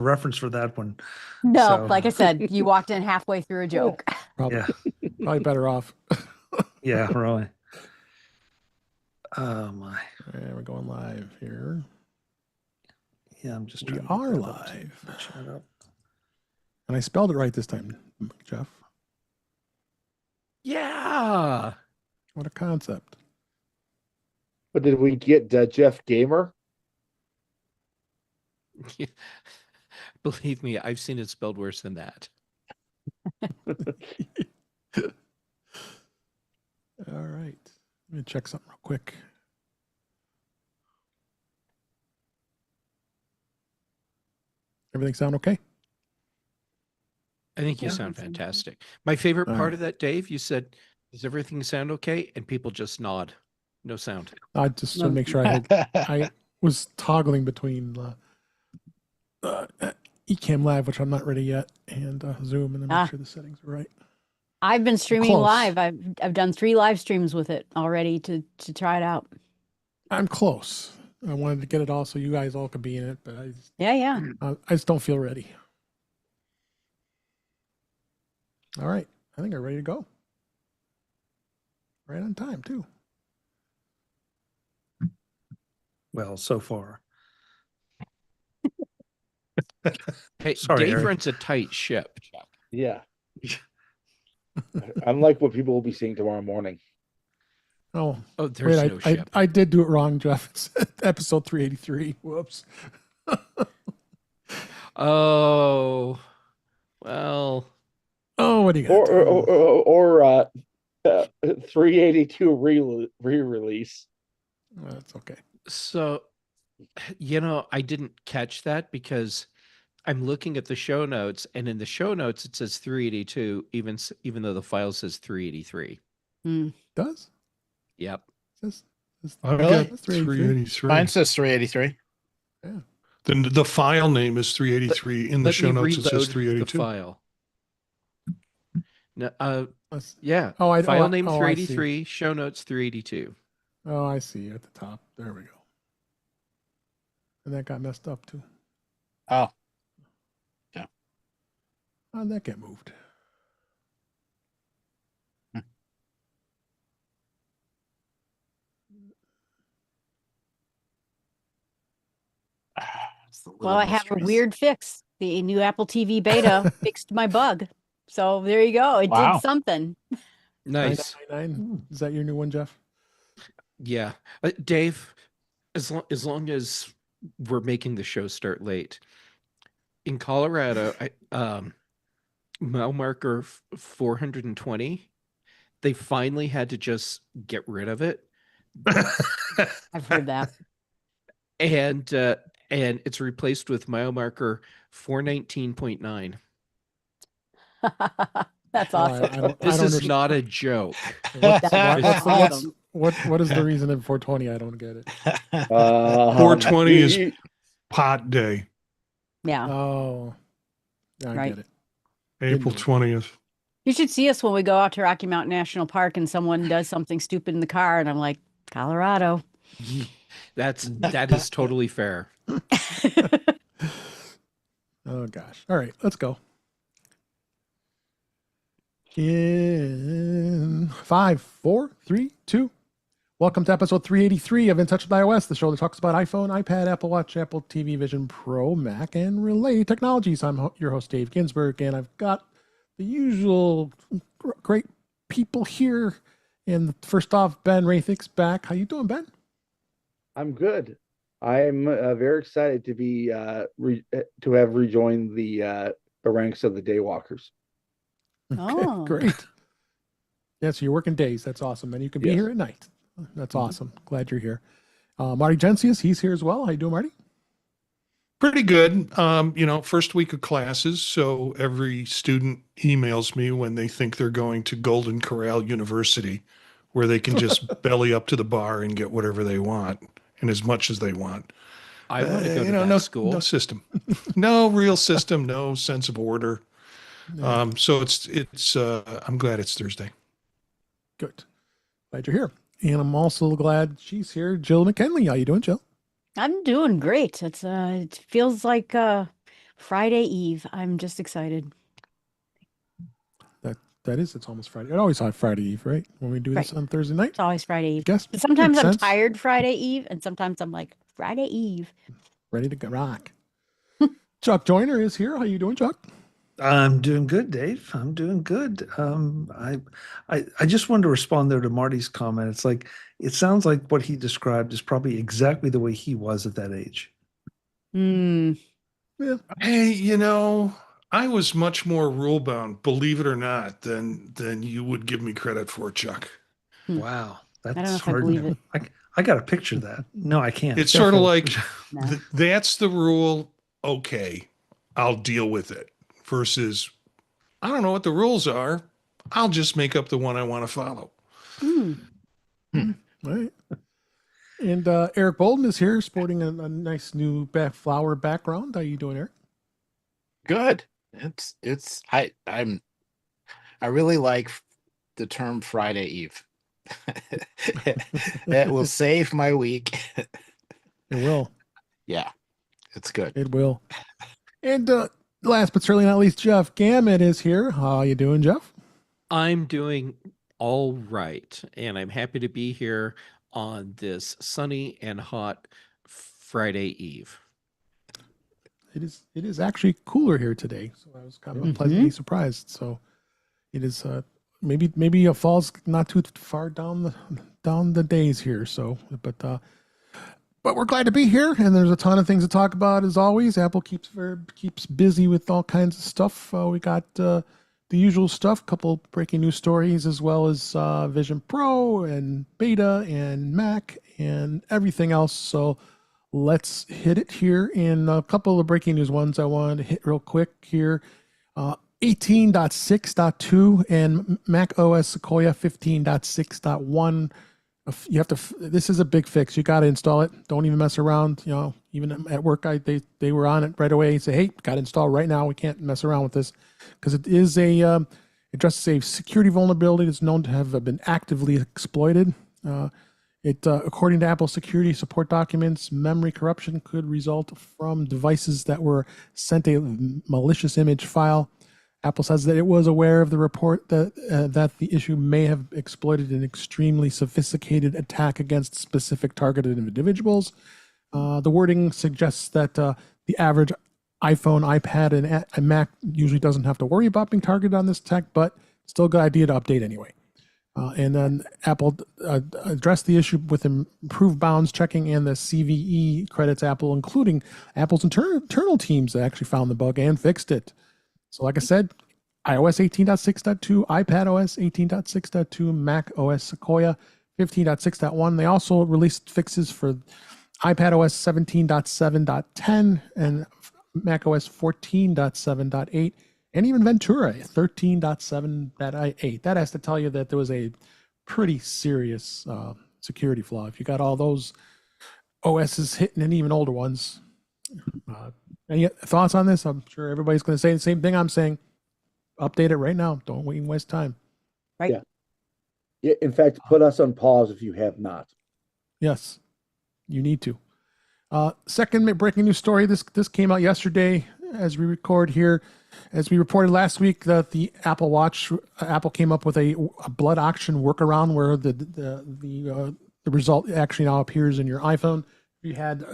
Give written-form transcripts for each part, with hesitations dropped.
reference for that one. No, So, like I said, you walked in halfway through a joke. Probably, yeah, probably better off. yeah, really. Oh my. All right, we're going live here. Yeah, I'm just We trying to are get that up live. to chat up. And I spelled it right this time, Jeff. Yeah. What a concept. But did we get Jeff Gamer? Believe me, I've seen it spelled worse than that. All right. Let me check something real quick. Everything sound okay? I think you Yeah. sound fantastic. My favorite All part right. of that, Dave, you said, does everything sound okay? And people just nod. No sound. I just want to make sure I was toggling between Ecamm Live, which I'm not ready yet, and Zoom, and then make sure the settings are right. I've been streaming Close. live. I've done 3 live streams with it already to try it out. I'm close. I wanted to get it all so you guys all could be in it, but Yeah. I just don't feel ready. All right. I think I'm ready to go. Right on time, too. Well, so far. Hey, Sorry, Dave Eric. runs a tight ship, Chuck. Yeah. Unlike what people will be seeing tomorrow morning. Oh, Oh, there's wait, no ship. I did do it wrong, Jeff. It's episode 383. Whoops. Oh, well. Oh, what do you got? Or 382 re-release. That's okay. So, I didn't catch that because I'm looking at the show notes, and in the show notes it says 382, even though the file says 383. Does? Yep. I've Really? got 383. Mine says 383. Yeah. Then the file name is 383. In the Let show me notes, it says reload the 382. file. No, Let's- yeah. Oh, File name I see. 383, show notes 382. Oh, I see at the top. There we go. And that got messed up too. Oh, How'd that get moved? it's the Well, little I have a mysteries. weird fix. The new Apple TV beta fixed my bug. So there you go. It Wow. did something. Nice. 999. Is that your new one, Jeff? Yeah. Dave, as long as we're making the show start late, in Colorado, mile marker 420, they finally had to just get rid of it. I've heard that. And it's replaced with mile marker 419.9. That's Oh, awesome. This is not a joke. What's, That's awesome. what is the reason in 420? I don't get it. 420 is pot day, Yeah. Oh, yeah, I Right. get it. April 20th. You should see us when we go out to Rocky Mountain National Park and someone does something stupid in the car, and I'm like, Colorado. That is totally fair. Oh gosh. All right, let's go. In 5, 4, 3, 2. Welcome to episode 383 of In Touch with iOS, the show that talks about iPhone, iPad, Apple Watch, Apple TV Vision Pro, Mac, and related technologies. I'm your host, Dave Ginsburg, and I've got the usual great people here. And first off, Ben Rathix back. How you doing, Ben? I'm good. I'm very excited to be to have rejoined the ranks of the Daywalkers. Okay, Oh. great. Yeah, so you're working days. That's awesome. And you can be Yes. here at night. That's awesome. Glad you're here. Marty Gensius, he's here as well. How you doing, Marty? Pretty good. First week of classes, so every student emails me when they think they're going to Golden Corral University, where they can just belly up to the bar and get whatever they want and as much as they want. I want to go to no, that school. no system, no real system, no sense of order. So it's I'm glad it's Thursday. Good. Glad you're here. And I'm also glad she's here. Jill McKinley. How you doing, Jill? I'm doing great. It feels like Friday Eve. I'm just excited. It's almost Friday. It always have Friday Eve, right? When we do this Right. on Thursday night. It's always Friday Eve. Guess But sometimes makes I'm sense. tired Friday Eve, and sometimes I'm like, Friday Eve. Ready to rock. Chuck Joyner is here. How you doing, Chuck? I'm doing good, Dave. I'm doing good. I just wanted to respond there to Marty's comment. It's like it sounds like what he described is probably exactly the way he was at that age. Hmm. Yeah. Hey, I was much more rule bound, believe it or not, than you would give me credit for, Chuck. Wow, that's don't know if I hard. believe it. I got to picture that. No, I can't. It's sort of like No. that's the rule. Okay, I'll deal with it. Versus, I don't know what the rules are. I'll just make up the one I want to follow. Hmm. All right. And Eric Bolden is here, sporting a nice new flower background. How you doing, Eric? Good. I really like the term Friday Eve. It will save my week. It will. Yeah, it's good. It will. And last but certainly not least, Jeff Gammett is here. How you doing, Jeff? I'm doing all right, and I'm happy to be here on this sunny and hot Friday Eve. It is actually cooler here today, so I was kind of pleasantly surprised. So it is maybe a fall's not too far down the days here. So but we're glad to be here, and there's a ton of things to talk about as always. Apple keeps busy with all kinds of stuff. We got the usual stuff, couple breaking news stories, as well as Vision Pro and Beta and Mac and everything else. So let's hit it here. In a couple of breaking news ones I wanted to hit real quick here. 18.6.2 and Mac OS Sequoia 15.6.1. You have to. This is a big fix. You got to install it. Don't even mess around. Even at work, they were on it right away. Say, hey, got to install right now. We can't mess around with this because it is it addresses a security vulnerability that's known to have been actively exploited. According to Apple security support documents, memory corruption could result from devices that were sent a malicious image file. Apple says that it was aware of the report that the issue may have exploited an extremely sophisticated attack against specific targeted individuals. The wording suggests that the average iPhone, iPad, and Mac usually doesn't have to worry about being targeted on this attack, but still a good idea to update anyway. And then Apple addressed the issue with improved bounds checking and the CVE credits Apple, including Apple's internal teams that actually found the bug and fixed it. So like I said, iOS 18.6.2, iPadOS 18.6.2, Mac OS Sequoia 15.6.1. They also released fixes for iPadOS 17.7.10 and macOS 14.7.8. And even Ventura 13.7.8. That has to tell you that there was a pretty serious security flaw. If you got all those OSs hitting and even older ones. Any thoughts on this? I'm sure everybody's going to say the same thing I'm saying. Update it right now. Don't wait and waste time. Right. Yeah. In fact, put us on pause if you have not. Yes, you need to. Second breaking news story. This came out yesterday as we record here. As we reported last week, that the Apple Watch, Apple came up with a blood oxygen workaround where the result actually now appears in your iPhone. If you had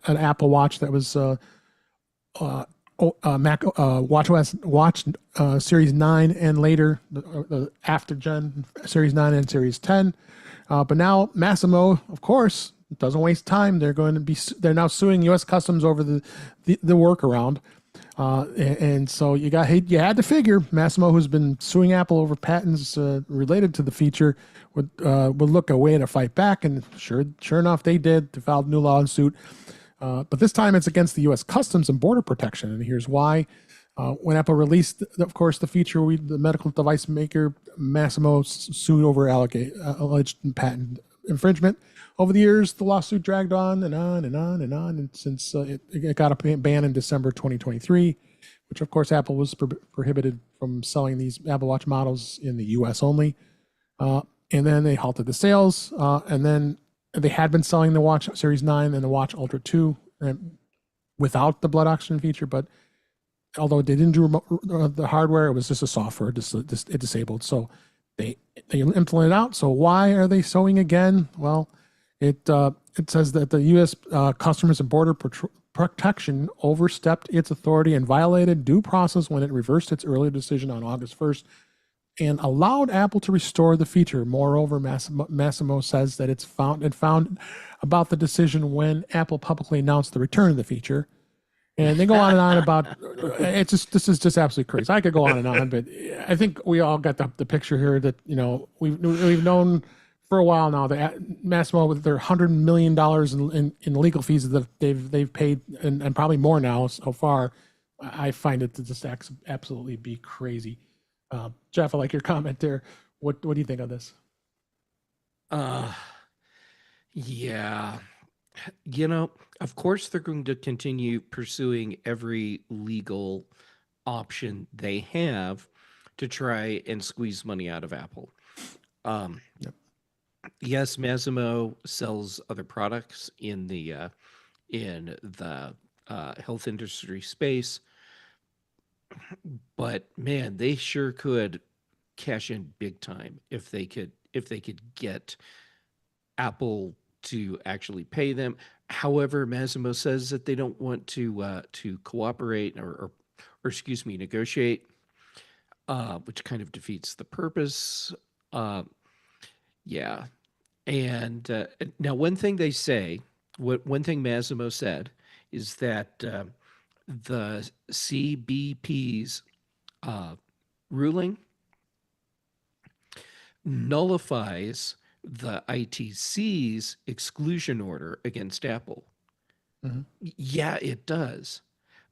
an Apple Watch that was Mac WatchOS Series 9 and later, the after gen Series 9 and Series 10. But now Massimo, of course, doesn't waste time. They're now suing U.S. Customs over the workaround. And so you had to figure Massimo, who's been suing Apple over patents related to the feature, would look a way to fight back, and sure enough, they did. They filed a new lawsuit, but this time it's against the U.S. Customs and Border Protection, and here's why. When Apple released, of course, the feature, the medical device maker Massimo sued over alleged patent infringement. Over the years, the lawsuit dragged on and on and on and on, and since it got a ban in December 2023, which of course Apple was prohibited from selling these Apple Watch models in the U.S. only, and then they halted the sales, and then they had been selling the Watch Series 9 and the Watch Ultra 2 without the blood oxygen feature, but although they didn't do the hardware, it was just a software it disabled. So they implemented it out. So why are they suing again? Well, it says that the U.S. Customs and Border Protection overstepped its authority and violated due process when it reversed its earlier decision on August 1st and allowed Apple to restore the feature. Moreover, Massimo says that it found about the decision when Apple publicly announced the return of the feature. And they go on and on about this is just absolutely crazy. I could go on and on, but I think we all got the picture here that, you know, we've known for a while now that Massimo, with their $100 million in legal fees that they've paid, and probably more now so far, I find it to just absolutely be crazy. Jeff, I like your comment there. What do you think of this? Yeah. You know, of course they're going to continue pursuing every legal option they have to try and squeeze money out of Apple. Yep. Yes, Massimo sells other products in the health industry space, but man, they sure could cash in big time if they could get Apple to actually pay them. However, Massimo says that they don't want to cooperate or excuse me, negotiate, which kind of defeats the purpose. Yeah, and now one thing they say, one thing Massimo said is that the CBP's ruling nullifies the ITC's exclusion order against Apple. Mhm. Yeah, it does.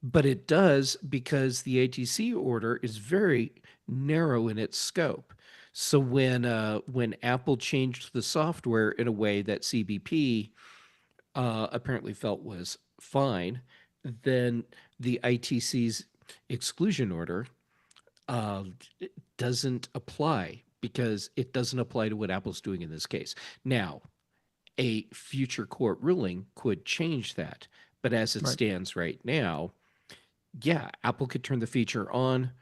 But it does because the ATC order is very narrow in its scope. So when Apple changed the software in a way that CBP apparently felt was fine, then the ITC's exclusion order uh, doesn't apply because it doesn't apply to what Apple's doing in this case. Now, a future court ruling could change that, but as it Right. stands right now, yeah, Apple could turn the feature on.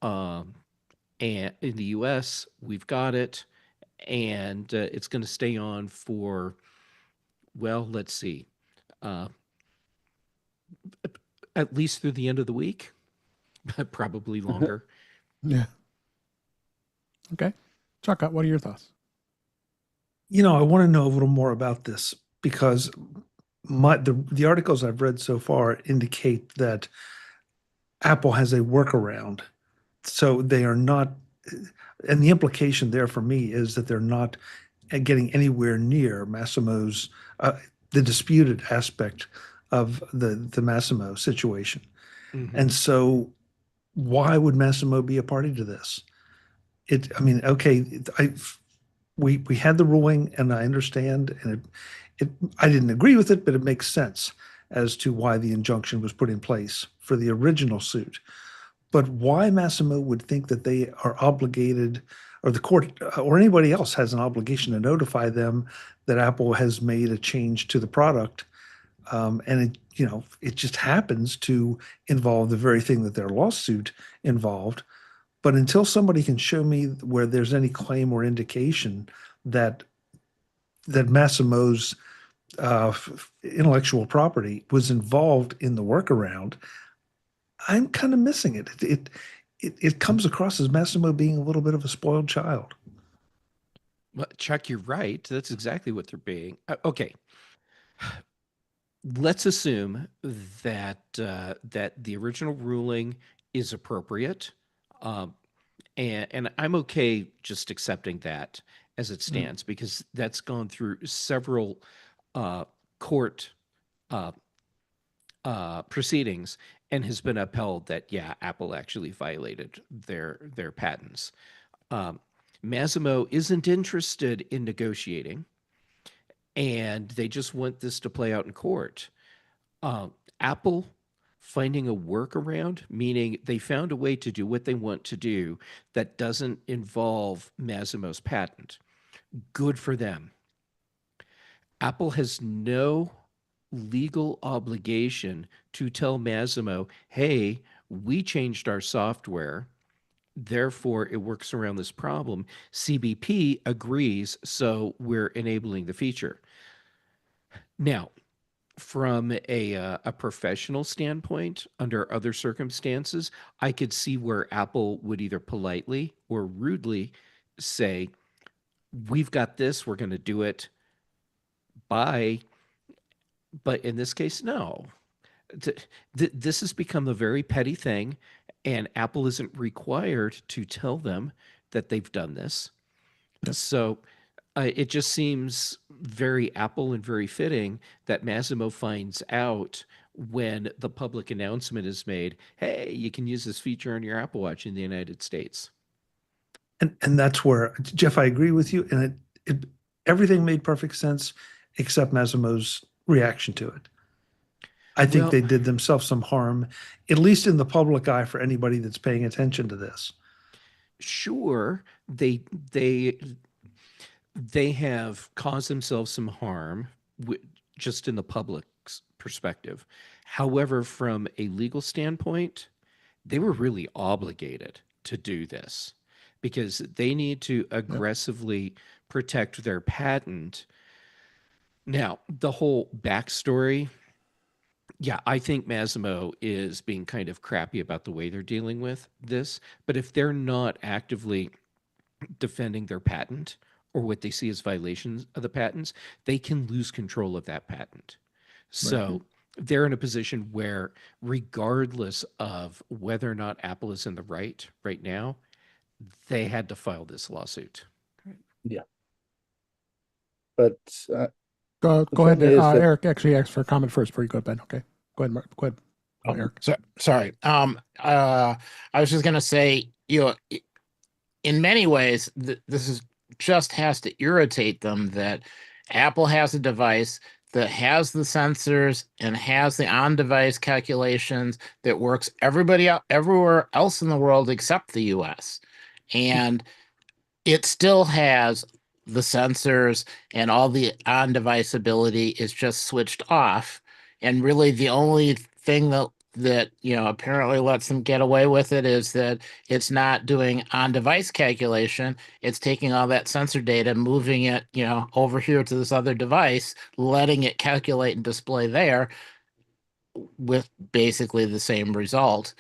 And in the US, we've got it, and it's going to stay on for, well, let's see, uh, at least through the end of the week, probably longer. Yeah. Okay. Chuck, what are your thoughts? You know, I want to know a little more about this because the articles I've read so far indicate that Apple has a workaround. So they are not, and the implication there for me is that they're not getting anywhere near Massimo's, the disputed aspect of the Massimo situation. Mhm. And so why would Massimo be a party to this? I mean, okay, we had the ruling and I understand, and I didn't agree with it, but it makes sense as to why the injunction was put in place for the original suit. But why Massimo would think that they are obligated, or the court, or anybody else has an obligation to notify them that Apple has made a change to the product, and it just happens to involve the very thing that their lawsuit involved. But until somebody can show me where there's any claim or indication that Massimo's intellectual property was involved in the workaround, I'm kind of missing it. It comes across as Massimo being a little bit of a spoiled child. Well, Chuck, you're right. That's exactly what they're being. Okay, let's assume that that the original ruling is appropriate, um, and I'm okay just accepting that as it stands because that's gone through several court uh, proceedings and has been upheld that yeah, Apple actually violated their patents. Um, Massimo isn't interested in negotiating, and they just want this to play out in court. Apple finding a workaround, meaning they found a way to do what they want to do that doesn't involve Massimo's patent. Good for them. Apple has no legal obligation to tell Massimo, hey, We changed our software. Therefore, it works around this problem. CBP agrees, so we're enabling the feature. Now, from a professional standpoint, under other circumstances, I could see where Apple would either politely or rudely say, "We've got this. We're going to do it. Bye." But in this case, no. This has become a very petty thing, and Apple isn't required to tell them that they've done this. Yep. So it just seems very Apple and very fitting that Massimo finds out when the public announcement is made, hey, you can use this feature on your Apple Watch in the United States. And that's where, Jeff, I agree with you. And it everything made perfect sense except Massimo's reaction to it. I think Well, they did themselves some harm, at least in the public eye, for anybody that's paying attention to this. sure, they have caused themselves some harm just in the public's perspective. However, from a legal standpoint, they were really obligated to do this because they need to aggressively protect their patent. Now, the whole backstory, yeah, I think Massimo is being kind of crappy about the way they're dealing with this. But if they're not actively defending their patent or what they see as violations of the patents, they can lose control of that patent. So they're in a position where, regardless of whether or not Apple is in the right now, they had to file this lawsuit. But Go The ahead. thing is that- Eric actually asked for a comment first before you go ahead, Ben. Okay. Go ahead, Mark. Go ahead. Oh, Eric. sorry. I was just gonna say, in many ways, this is just has to irritate them that Apple has a device that has the sensors and has the on-device calculations that works everywhere else in the world except the U.S. And it still has the sensors and all the on-device ability is just switched off. And really the only thing that apparently lets them get away with it is that it's not doing on-device calculation. It's taking all that sensor data, moving it, over here to this other device, letting it calculate and display there with basically the same result.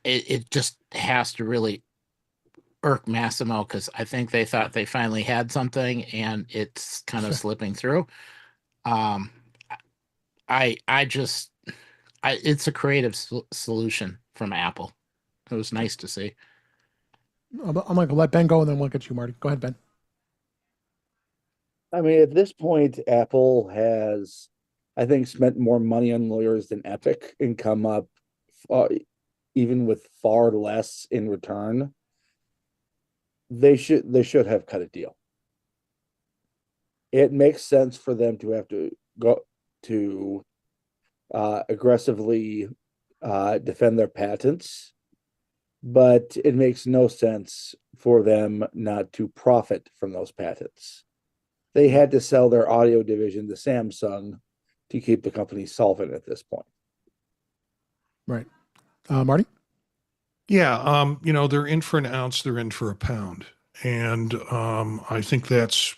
It just has to really irk Massimo because I think they thought they finally had something and it's kind of slipping through. It's a creative solution from Apple. It was nice to see. I'm going to let Ben go and then we'll get you, Marty. Go ahead, Ben. I mean, at this point, Apple has, I think, spent more money on lawyers than Epic and come up even with far less in return. They should have cut a deal. It makes sense for them to have to go to aggressively defend their patents, but it makes no sense for them not to profit from those patents. They had to sell their audio division to Samsung to keep the company solvent at this point. Right. Marty? Yeah, they're in for an ounce, they're in for a pound. And I think that's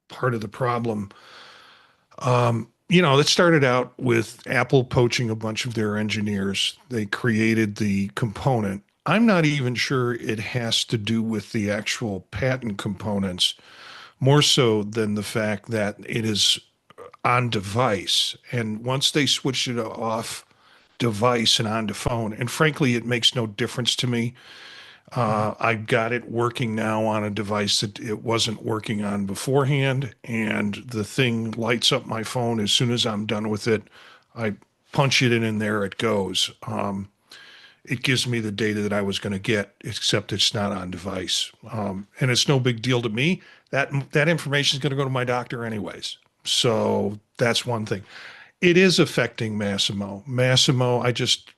part of the problem. It started out with Apple poaching a bunch of their engineers. They created the component. I'm not even sure it has to do with the actual patent components, more so than the fact that it is on device. And once they switched it off device and onto phone, and frankly, it makes no difference to me. I've got it working now on a device that it wasn't working on beforehand, and the thing lights up my phone as soon as I'm done with it. I punch it in and there it goes. It gives me the data that I was going to get, except it's not on device. And it's no big deal to me. That information is going to go to my doctor anyways. So that's one thing. It is affecting Massimo. I just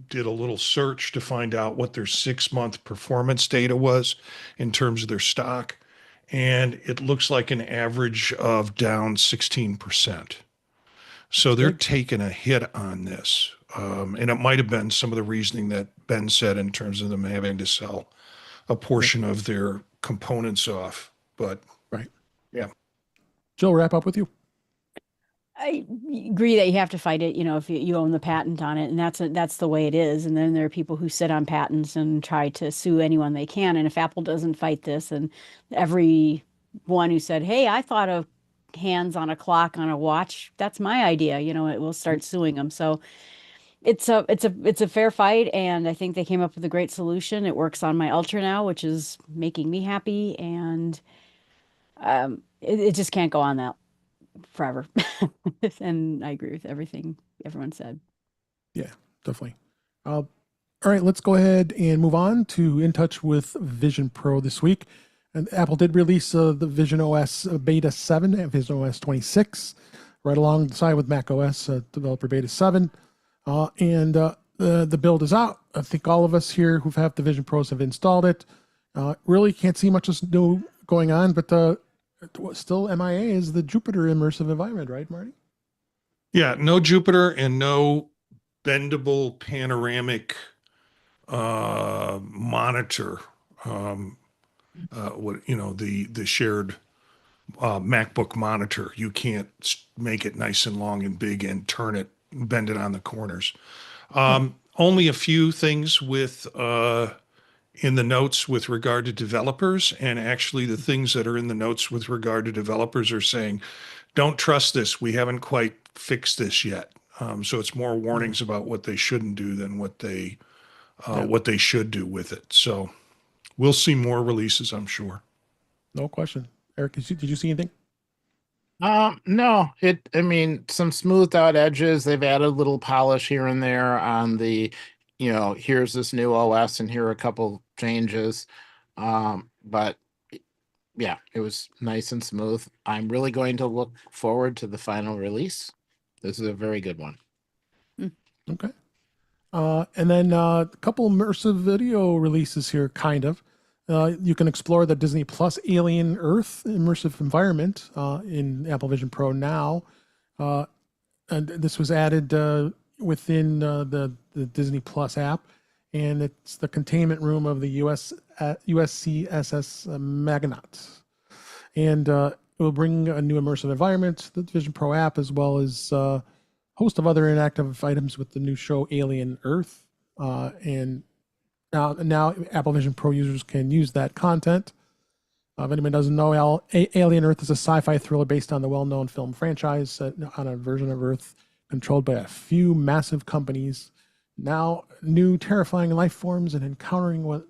did a little search to find out what their 6-month performance data was in terms of their stock. And it looks like an average of down 16%. So they're taking a hit on this. And it might have been some of the reasoning that Ben said in terms of them having to sell a portion of their components off. But Right. Yeah. Jill, wrap up with you. I agree that you have to fight it, if you own the patent on it, and that's the way it is. And then there are people who sit on patents and try to sue anyone they can. And if Apple doesn't fight this, and every one who said, "Hey, I thought of hands on a clock on a watch, that's my idea," it will start suing them. So it's a fair fight, and I think they came up with a great solution. It works on my Ultra now, which is making me happy, and it just can't go on that forever. And I agree with everything everyone said. Yeah, definitely. All right, let's go ahead and move on to In Touch with Vision Pro this week. And Apple did release the Vision OS Beta 7 and Vision OS 26 right alongside with Mac OS Developer Beta 7. And the build is out. I think all of us here who have the Vision Pros have installed it. Really can't see much new going on, but still MIA is the Jupyter immersive environment, right, Marty? Yeah, no Jupiter and no bendable panoramic monitor. The shared MacBook monitor. You can't make it nice and long and big and turn it, bend it on the corners. Only a few things with in the notes with regard to developers, and actually the things that are in the notes with regard to developers are saying, don't trust this. We haven't quite fixed this yet. So it's more warnings about what they shouldn't do than what they should do with it. So we'll see more releases, I'm sure. No question. Eric, did you see anything? No, some smoothed out edges. They've added a little polish here and there on the, here's this new OS and here are a couple changes. But yeah, it was nice and smooth. I'm really going to look forward to the final release. This is a very good one. Okay. And then a couple immersive video releases here, kind of. You can explore the Disney Plus Alien Earth immersive environment in Apple Vision Pro now. And this was added within the Disney Plus app. And it's the containment room of the USCSS Magnaut. And it will bring a new immersive environment to the Vision Pro app, as well as a host of other interactive items with the new show Alien Earth. And now Apple Vision Pro users can use that content. If anyone doesn't know, Alien Earth is a sci-fi thriller based on the well-known film franchise set on a version of Earth controlled by a few massive companies. Now, new terrifying life forms and encountering when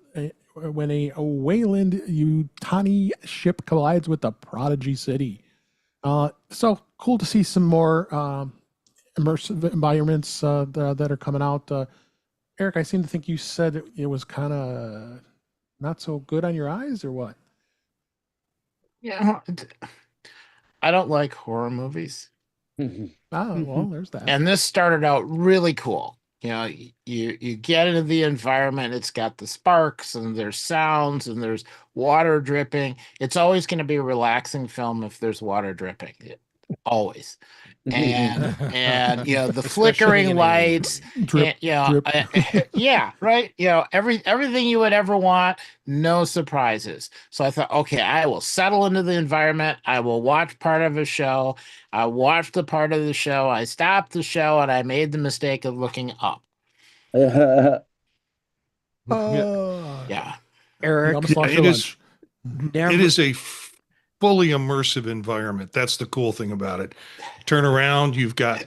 a Wayland Yutani ship collides with the Prodigy City. So cool to see some more immersive environments that are coming out. Eric, I seem to think you said it was kind of not so good on your eyes, or what? Yeah, I don't like horror movies. Well, there's that. And this started out really cool. You get into the environment, it's got the sparks and there's sounds and there's water dripping. It's always going to be a relaxing film if there's water dripping. Always. And the flickering lights, Drip, drip. yeah, right. Everything you would ever want, no surprises. So I thought, okay, I will settle into the environment. I will watch part of a show. I watched the part of the show. I stopped the show and I made the mistake of looking up. Yeah. Eric, almost lost your lunch. It is a fully immersive environment. That's the cool thing about it. Turn around, you've got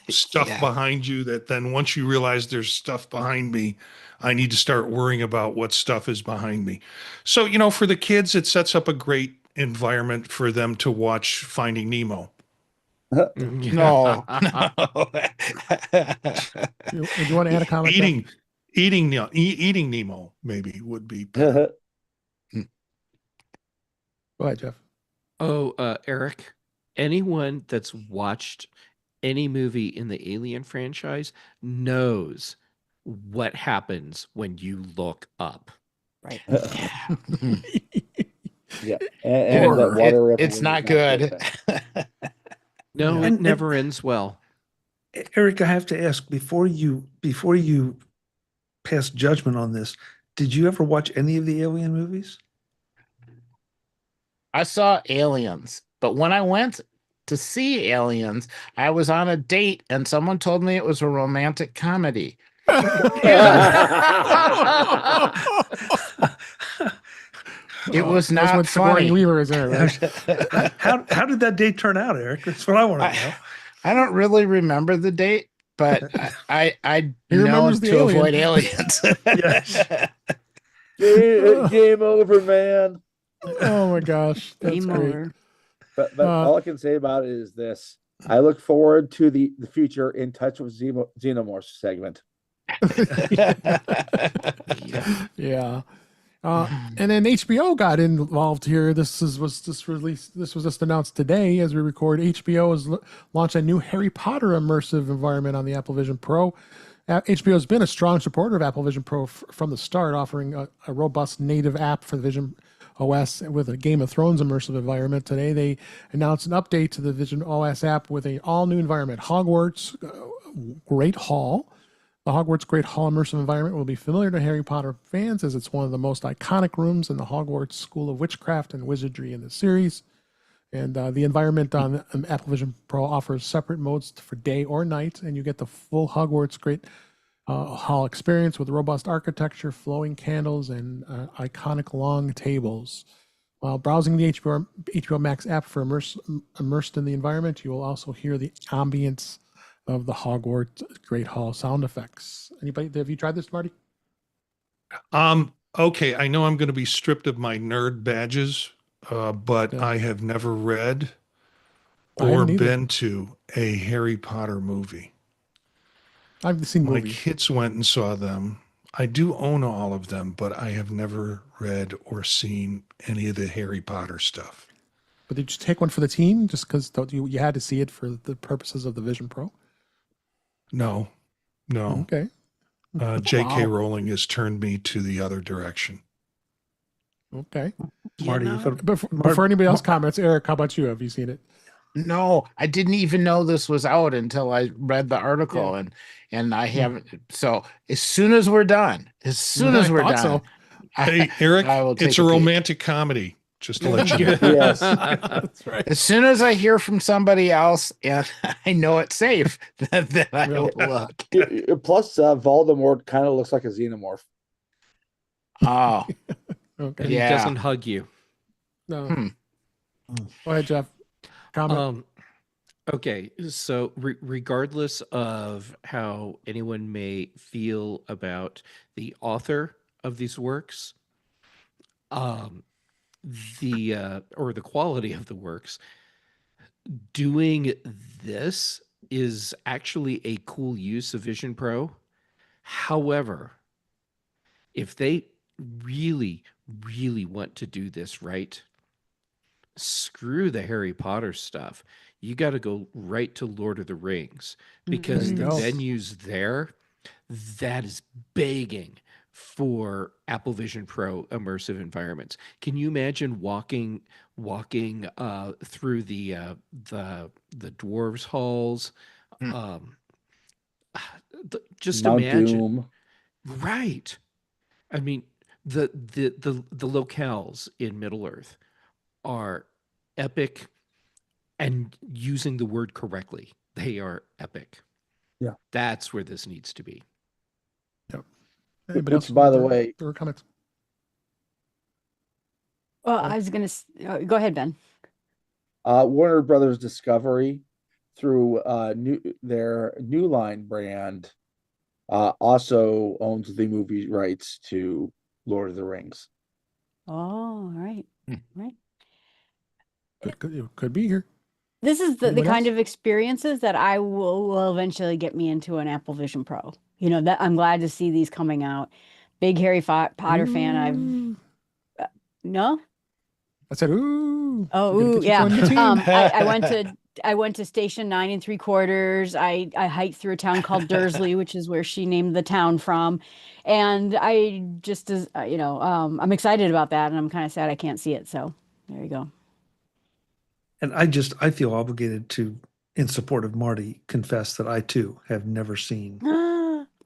stuff behind you that then once you realize there's stuff behind me, I need to start worrying about what stuff is behind me. So, for the kids, it sets up a great environment for them to watch Finding Nemo. No. Do you want to add a comment? Eating Nemo maybe would be Go ahead, Jeff. Oh, Eric, anyone that's watched any movie in the Alien franchise knows what happens when you look up. Right. Yeah. And that water it's not good. No, it never ends well. Eric, I have to ask before you pass judgment on this, did you ever watch any of the Alien movies? I saw Aliens, but when I went to see Aliens, I was on a date and someone told me it was a romantic comedy. It was That's not when Sigourney funny. Weaver is there, right? How did that date turn out, Eric? That's what I want to know. I don't really remember the date, but I He know remembers the to alien. avoid aliens. Yes. Game over, man. Oh my gosh, that's Game great. over. But Uh, all I can say about it is this: I look forward to the future In Touch with Xenomorphs segment. Yeah. Yeah. And then HBO got involved here. This was just announced today as we record. HBO has launched a new Harry Potter immersive environment on the Apple Vision Pro. HBO has been a strong supporter of Apple Vision Pro from the start, offering a robust native app for the Vision OS with a Game of Thrones immersive environment. Today they announced an update to the Vision OS app with an all-new environment, Hogwarts Great Hall. The Hogwarts Great Hall immersive environment will be familiar to Harry Potter fans as it's one of the most iconic rooms in the Hogwarts School of Witchcraft and Wizardry in the series. And the environment on Apple Vision Pro offers separate modes for day or night, and you get the full Hogwarts Great Hall experience with robust architecture, flowing candles, and iconic long tables. While browsing the HBO Max app for immersed in the environment, you will also hear the ambience of the Hogwarts Great Hall sound effects. Anybody, have you tried this, Marty? Okay, I know I'm going to be stripped of my nerd badges, but Yeah. I have never read I or haven't either. been to a Harry Potter movie. I've seen My movies. kids went and saw them. I do own all of them, but I have never read or seen any of the Harry Potter stuff. But did you take one for the team just because you had to see it for the purposes of the Vision Pro? No, no. Okay. J.K. Wow. Rowling has turned me to the other direction. Okay. Marty, You if know, it- Before anybody else comments, Eric, how about you? Have you seen it? No, I didn't even know this was out until I read the article, and I haven't. So as soon as we're done, I thought so. Hey, Eric, I will take it's a a peek. romantic comedy, just to let you know. Yes. That's right. As soon as I hear from somebody else and I know it's safe, then I will look. Plus, Voldemort kind of looks like a xenomorph. Oh, Okay. And he Yeah. doesn't hug you. No. Hmm. Go ahead, Jeff. Comment. Okay, so regardless of how anyone may feel about the author of these works, or the quality of the works, doing this is actually a cool use of Vision Pro. However, if they really, really want to do this right, screw the Harry Potter stuff. You got to go right to Lord of the Rings because There the you go. venues there, that is begging for Apple Vision Pro immersive environments. Can you imagine walking through the dwarves halls? Hmm. Um, just Mount imagine, Doom. right? I mean, the locales in Middle Earth are epic, and using the word correctly, they are epic. Yeah. That's where this needs to be. Anybody else? Which, by the way, there were comments. Well, I was going to go ahead, Ben. Warner Brothers Discovery, through their New Line brand, also owns the movie rights to Lord of the Rings. Oh, all right. Hmm. Right. It could be here. This is the Anyone kind else? of experiences that I will eventually get me into an Apple Vision Pro. You know, that I'm glad to see these coming out. Big Harry Potter fan. Ooh. No? I said, ooh. Oh, You gotta ooh, get you yeah. joined the team. I went to station 9 3/4. I hiked through a town called Dursley, which is where she named the town from. And I just, I'm excited about that, and I'm kind of sad I can't see it. So there you go. And I feel obligated to in support of Marty, confess that I too have never seen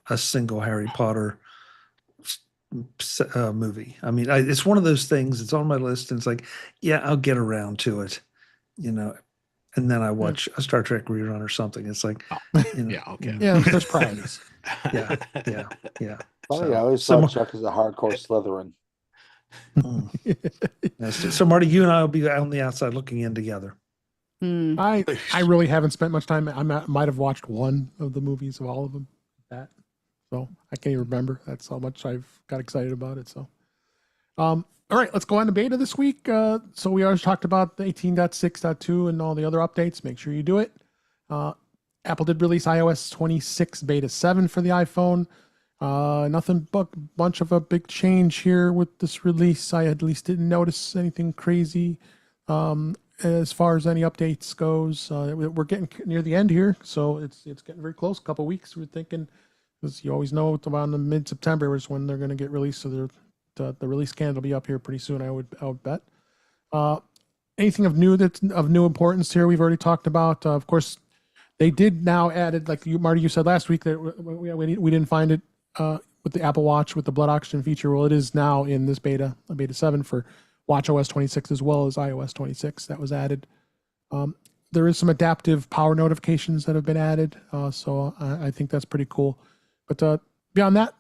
a single Harry Potter movie. I mean, it's one of those things. It's on my list, and it's like, yeah, I'll get around to it, you know. And then I watch a Star Trek rerun or something. It's like, you know, Yeah, okay. Yeah, there's priorities. yeah, yeah, yeah. Funny, So- I always so thought Chuck is a hardcore Slytherin. So Marty, you and I will be on the outside looking in together. Hmm. I really haven't spent much time. Might have watched one of the movies of all of them. So I can't even remember. That's how much I've got excited about it. So, all right, let's go on to beta this week. So we always talked about the 18.6.2 and all the other updates. Make sure you do it. Apple did release iOS 26 beta 7 for the iPhone. Nothing but bunch of a big change here with this release. I at least didn't notice anything crazy. As far as any updates goes, we're getting near the end here, so it's getting very close. A couple weeks, we're thinking, because you always know around the mid-September is when they're going to get released. So the release can will be up here pretty soon. I would bet. Anything of new importance here? We've already talked about. Of course, they did now added, like you, Marty, you said last week that we didn't find it with the Apple Watch with the blood oxygen feature. Well, it is now in this beta 7 for watchOS 26 as well as iOS 26 that was added. There is some adaptive power notifications that have been added, so I think that's pretty cool. But beyond that,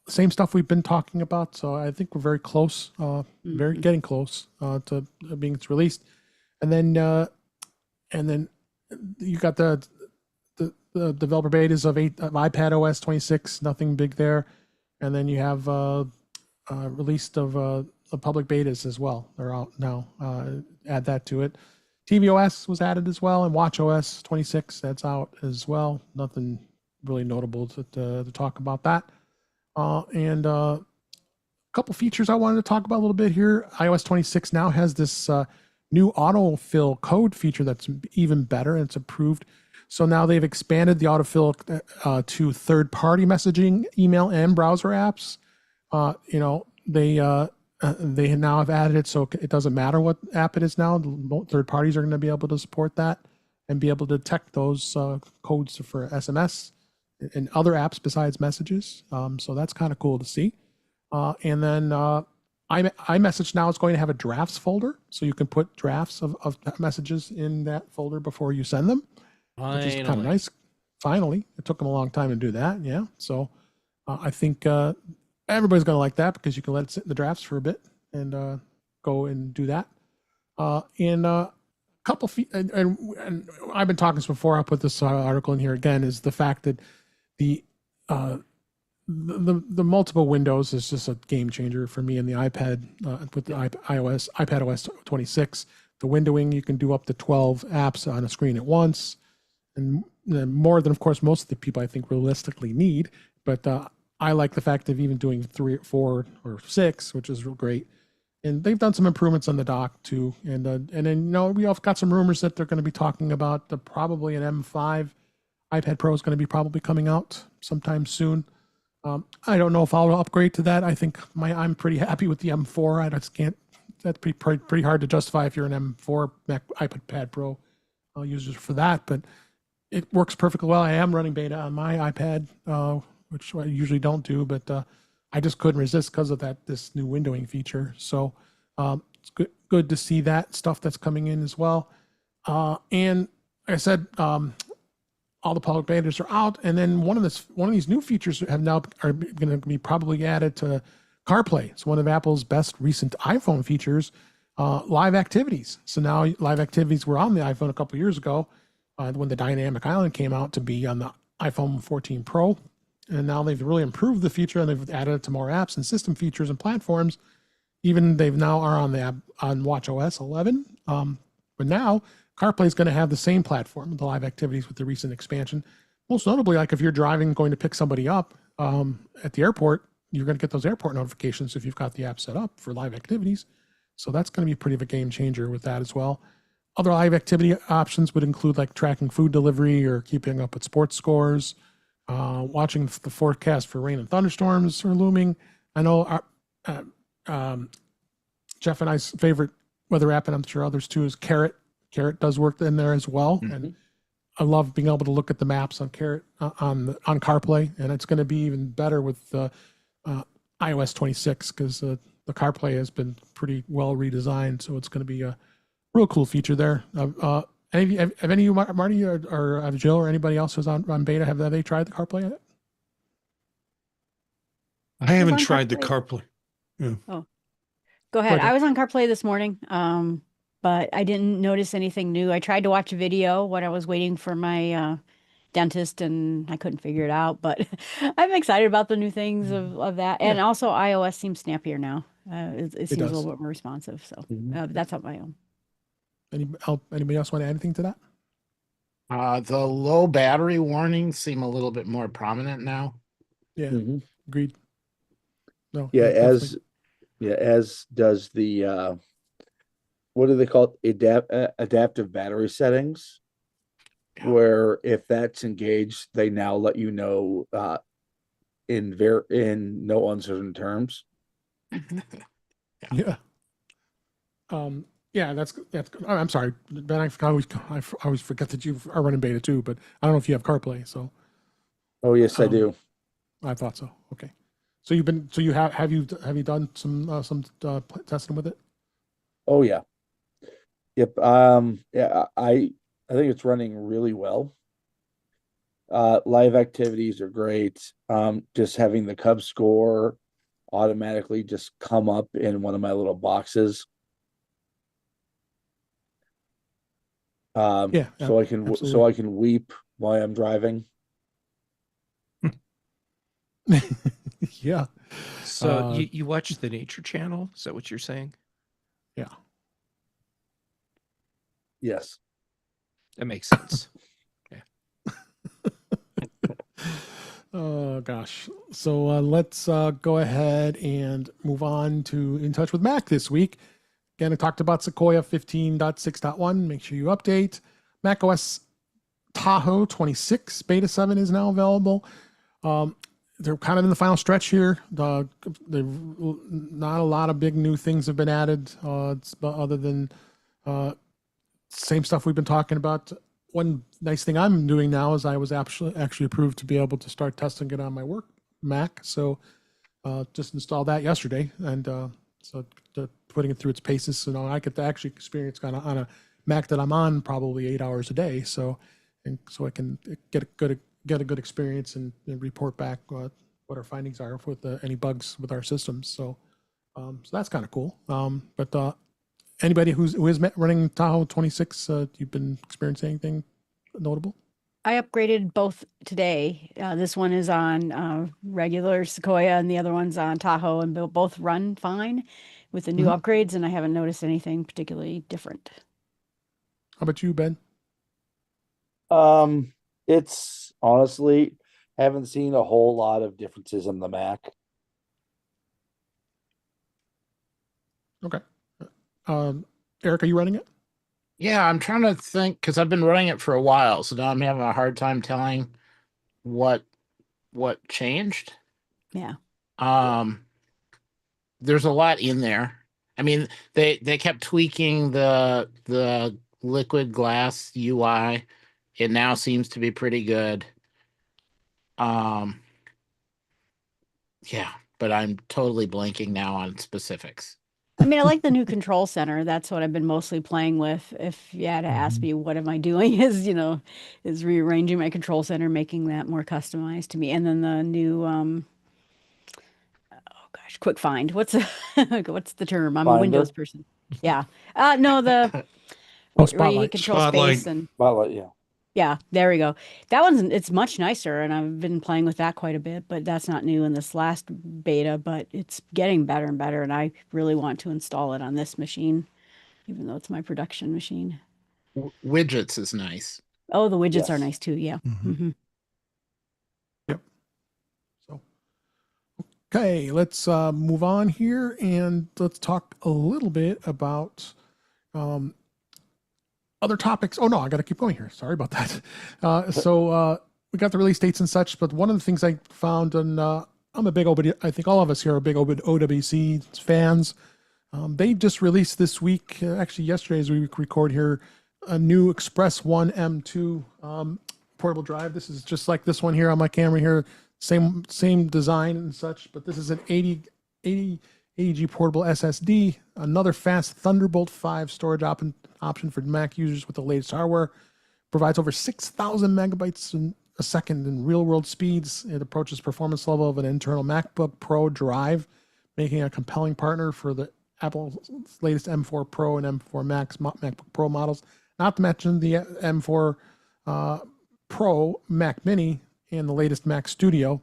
same stuff we've been talking about. So I think we're very close, very getting close to being released. And then you got the developer betas of iPad OS 26. Nothing big there. And then you have released of the public betas as well. They're out now. Add that to it. tvOS was added as well, and watchOS 26 that's out as well. Nothing really notable to talk about that. And a couple features I wanted to talk about a little bit here. iOS 26 now has this new autofill code feature that's even better, and it's approved. So now they've expanded the autofill to third-party messaging, email, and browser apps. They now have added it so it doesn't matter what app it is now. Third parties are going to be able to support that and be able to detect those codes for SMS and other apps besides messages. So that's kind of cool to see. And then iMessage now is going to have a drafts folder, so you can put drafts of messages in that folder before you send them, which is kind of nice. Finally, it took them a long time to do that. Yeah, so I think everybody's going to like that because you can let it sit in the drafts for a bit and go and do that. And a couple and I've been talking this before. I'll put this article in here again. Is the fact that the multiple windows is just a game changer for me in the iPad with the iPad OS 26. The windowing, you can do up to 12 apps on a screen at once, and more than, of course, most of the people I think realistically need. But I like the fact of even doing 3, 4, or 6, which is real great. And they've done some improvements on the dock too. And then we have got some rumors that they're going to be talking about probably an M5 iPad Pro is going to be probably coming out sometime soon. I don't know if I'll upgrade to that. I think I'm pretty happy with the M4. I just can't. That's pretty hard to justify if you're an M4 iPad Pro user for that. But it works perfectly well. I am running beta on my iPad, which I usually don't do, but I just couldn't resist because of this new windowing feature. So it's good to see that stuff that's coming in as well. And like I said, all the public betas are out, and then one of these new features are going to be probably added to CarPlay. It's one of Apple's best recent iPhone features, live activities. So now live activities were on the iPhone a couple years ago when the Dynamic Island came out to be on the iPhone 14 Pro, and now they've really improved the feature and they've added it to more apps and system features and platforms. Even they've now are on the app on watchOS 11, but now CarPlay is going to have the same platform, the live activities with the recent expansion. Most notably, like if you're driving, going to pick somebody up at the airport, you're going to get those airport notifications if you've got the app set up for live activities. So that's going to be pretty of a game changer with that as well. Other live activity options would include like tracking food delivery or keeping up with sports scores, watching the forecast for rain and thunderstorms are looming. I know Jeff and I's favorite weather app, and I'm sure others too, is Carrot. Carrot does work in there as well. Mm-hmm. And I love being able to look at the maps on on CarPlay, and it's going to be even better with iOS 26 because the CarPlay has been pretty well redesigned. So it's going to be a real cool feature there. Have any of you, Marty or Jill or anybody else who's on beta, have they tried the CarPlay yet? I haven't on tried the CarPlay. CarPlay. Oh, go ahead. ahead. I was on CarPlay this morning, but I didn't notice anything new. I tried to watch a video when I was waiting for my dentist, and I couldn't figure it out. But I'm excited about the new things of that. And Yeah. also, iOS seems snappier now. It seems a does. little bit more responsive. So that's on my own. Anybody else want to add anything to that? The low battery warnings seem a little bit more prominent now. Yeah, Mhm. agreed. No, Yeah, definitely. as does the what do they call it? Adaptive battery settings, Yeah. where if that's engaged, they now let you know in no uncertain terms. Yeah. Yeah, that's. I'm sorry, Ben. I always forget that you are running beta too, but I don't know if you have CarPlay, so Oh yes, I do. I thought so. Okay, so have you done some testing with it? Oh yeah. Yep. Yeah, I think it's running really well. Live activities are great. Just having the Cub score automatically just come up in one of my little boxes. Yeah, So I can absolutely. weep while I'm driving. Yeah. So you watch the Nature Channel? Is that what you're saying? Yeah. Yes. That makes sense. Oh gosh. So let's go ahead and move on to In Touch with Mac this week. Again, I talked about Sequoia 15.6.1. Make sure you update. macOS Tahoe 26 Beta 7 is now available. They're kind of in the final stretch here. Not a lot of big new things have been added, other than same stuff we've been talking about. One nice thing I'm doing now is I was actually approved to be able to start testing it on my work Mac. So just installed that yesterday, and so putting it through its paces. So now I get to actually experience kind of on a Mac that I'm on probably 8 hours a day. So I can get a good experience and report back what our findings are with any bugs with our systems. So that's kind of cool. But anybody who is running Tahoe 26, you've been experiencing anything notable? I upgraded both today. This one is on regular Sequoia, and the other one's on Tahoe, and both run fine with the new upgrades, and I haven't noticed anything particularly different. How about you, Ben? It's honestly haven't seen a whole lot of differences in the Mac. Okay. Eric, are you running it? Yeah, I'm trying to think because I've been running it for a while, so now I'm having a hard time telling what changed. Yeah. There's a lot in there. I mean, they kept tweaking the liquid glass UI. It now seems to be pretty good. Yeah, but I'm totally blanking now on specifics. I mean, I like the new control center. That's what I've been mostly playing with. If you had to ask me what am I doing is rearranging my control center, making that more customized to me. And then the new oh gosh, quick find. What's the term? I'm a Finder? Windows person. Yeah. No, the Oh, where you Spotlight. control Spotlight. space and Well, yeah. yeah, there we go. It's much nicer, and I've been playing with that quite a bit, but that's not new in this last beta, but it's getting better and better, and I really want to install it on this machine, even though it's my production machine. Widgets is nice. Oh, the widgets are Yes. nice too, yeah. Mhm. Yep. So, okay, let's move on here and let's talk a little bit about other topics. Oh no, I got to keep going here. Sorry about that. So we got the release dates and such, but one of the things I found, and I'm a big I think all of us here are big OWC fans. They just released this week, actually yesterday as we record here, a new Express One M2 portable drive. This is just like this one here on my camera here, same design and such, but this is an 80G portable SSD, another fast Thunderbolt 5 storage option for Mac users with the latest hardware. Provides over 6,000 megabytes in a second in real-world speeds. It approaches performance level of an internal MacBook Pro drive, making a compelling partner for the Apple's latest M4 Pro and M4 Max MacBook Pro models. Not to mention the M4 Pro Mac Mini and the latest Mac Studio.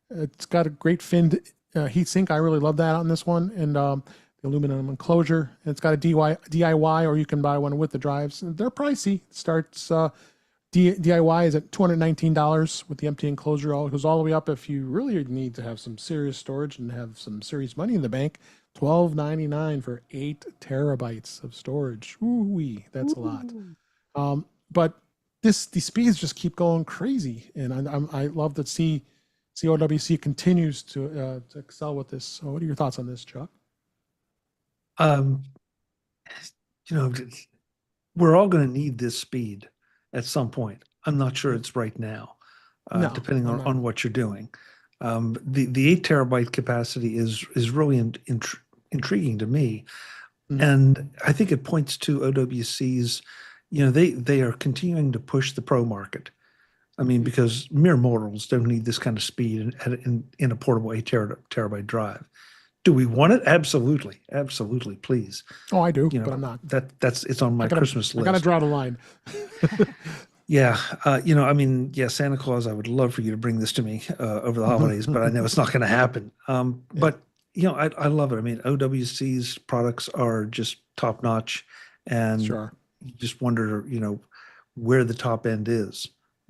It's got a great finned heatsink. I really love that on this one, and the aluminum enclosure. And it's got a DIY, or you can buy one with the drives. They're pricey. Starts DIY is at $219 with the empty enclosure. It goes all the way up if you really need to have some serious storage and have some serious money in the bank. $12.99 for 8 terabytes of storage. Ooh-wee, that's a lot. But the speeds just keep going crazy, and I love that COWC continues to excel with this. So, what are your thoughts on this, Chuck? You know, we're all going to need this speed at some point. I'm not sure it's right now, No, depending I'm not. on what you're doing. The 8 terabyte capacity is really intriguing to me, and I think it points to OWC's. You know, they are continuing to push the pro market. I mean, because mere mortals don't need this kind of speed in a portable 8 terabyte drive. Do we want it? Absolutely, absolutely. Please. Oh, I do, You know, but I'm not. it's on my Christmas list. I gotta draw the line. Yeah, you know, I mean, yeah, Santa Claus, I would love for you to bring this to me over the holidays, but I know it's not going to happen. But you know, I love it. I mean, OWC's products are just top notch, and Sure. you just wonder, you know, where the top end is.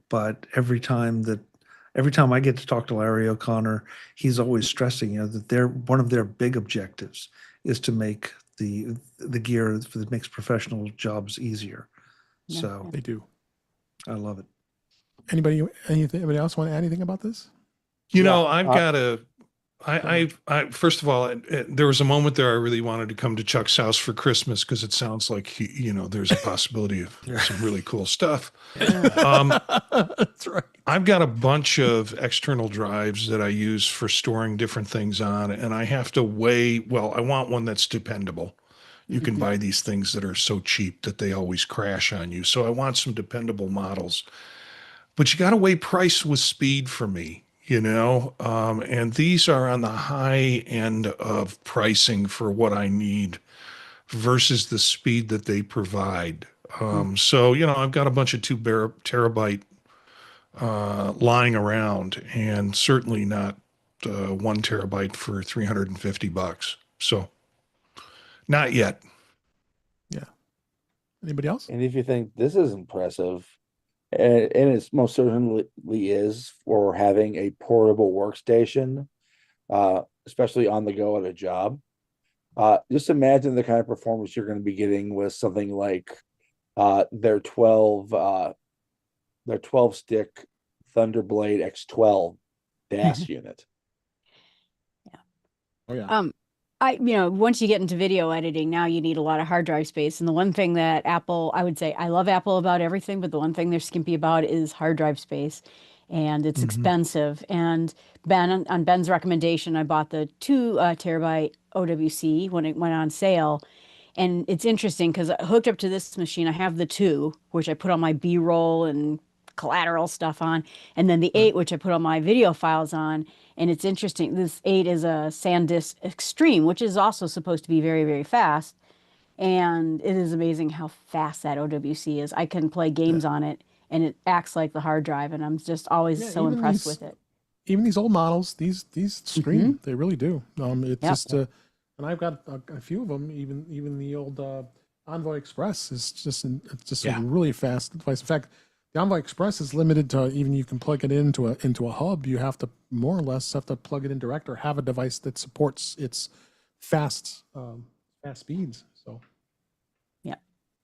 But every time I get to talk to Larry O'Connor, he's always stressing, you know, that one of their big objectives is to make the gear that makes professional jobs easier. Yeah. So They do. I love it. Anybody else want to add anything about this? You Yeah, know, I've got a. I first of all, there was a moment there I really wanted to come to Chuck's house for Christmas because it sounds like there's a possibility of some really cool stuff. That's right. I've got a bunch of external drives that I use for storing different things on, and I have to weigh. Well, I want one that's dependable. You can buy these things that are so cheap that they always crash on you. So I want some dependable models. But you got to weigh price with speed for me, and these are on the high end of pricing for what I need versus the speed that they provide. So, I've got a bunch of 2 terabyte lying around, and certainly not 1 terabyte for $350. So, not yet. Yeah. Anybody else? And if you think this is impressive, and it most certainly is for having a portable workstation, especially on the go at a job. Just imagine the kind of performance you're going to be getting with something like their 12 stick Thunderblade X12 DAS unit. Oh yeah. Once you get into video editing, now you need a lot of hard drive space. And the one thing that I would say, I love Apple about everything, but the one thing they're skimpy about is hard drive space. And it's expensive. And on Ben's recommendation, I bought the 2 terabyte OWC when it went on sale. And it's interesting because hooked up to this machine, I have the 2, which I put all my B-roll and collateral stuff on, and then the 8, which I put all my video files on. And it's interesting, this 8 is a SanDisk Extreme, which is also supposed to be very, very fast. And it is amazing how fast that OWC is. I can play games on it, and it acts like the hard drive, and I'm just always so impressed with it. Even these old models, these scream, they really do. It's just and I've got a few of them. Even the old Envoy Express is just a really fast device. In fact, the Envoy Express is limited to even you can plug it into a hub. You have to more or less have to plug it in direct or have a device that supports its fast speeds. So yeah,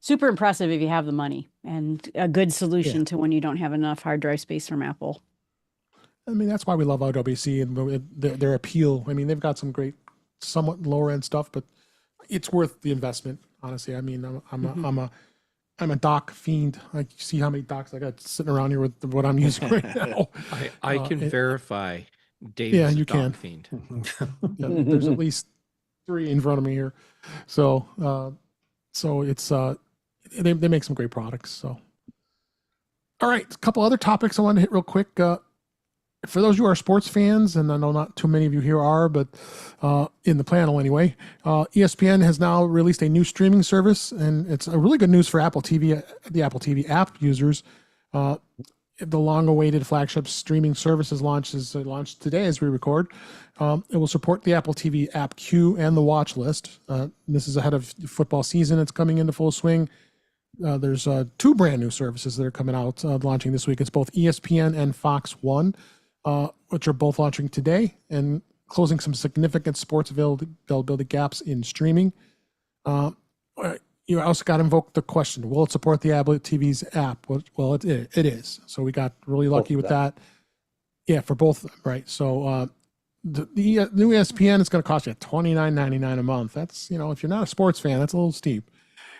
super impressive if you have the money, and a good solution to when you don't have enough hard drive space from Apple. I mean, that's why we love OWC and their appeal. I mean, they've got some great, somewhat lower end stuff, but it's worth the investment. Honestly, I mean, I'm a I'm a dock fiend. I see how many docks I got sitting around here with what I'm using right now. I can it- verify Dave Yeah, is a you doc can. fiend. Yeah, there's at least 3 in front of me here. So, it's they make some great products. So, all right, a couple other topics I wanted to hit real quick. For those who are sports fans, and I know not too many of you here are, but in the panel anyway, ESPN has now released a new streaming service, and it's a really good news for Apple TV, the Apple TV app users. The long-awaited flagship streaming services launched today as we record. It will support the Apple TV app queue and the watch list. This is ahead of football season. It's coming into full swing. There's 2 brand new services that are coming out, launching this week. It's both ESPN and Fox One, which are both launching today and closing some significant sports availability gaps in streaming. You also got to invoke the question: will it support the Apple TV's app? Well, it is. So we got really lucky with that. Yeah, for both of them, right? So the new ESPN is going to cost you $29.99 a month. That's, if you're not a sports fan, that's a little steep.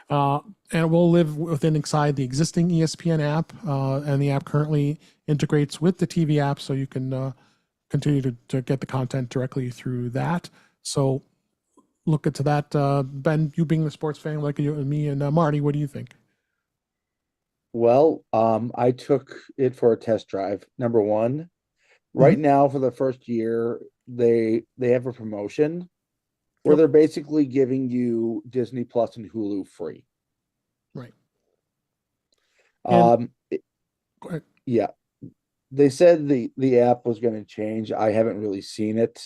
And it will live inside the existing ESPN app, and the app currently integrates with the TV app, so you can continue to get the content directly through that. So look into that. Ben, you being the sports fan like you and me and Marty, what do you think? Well, I took it for a test drive. Number one, right now for the first year, they have a promotion where Yep. they're basically giving you Disney Plus and Hulu free. Right. Go ahead. Yeah, they said the app was going to change. I haven't really seen it.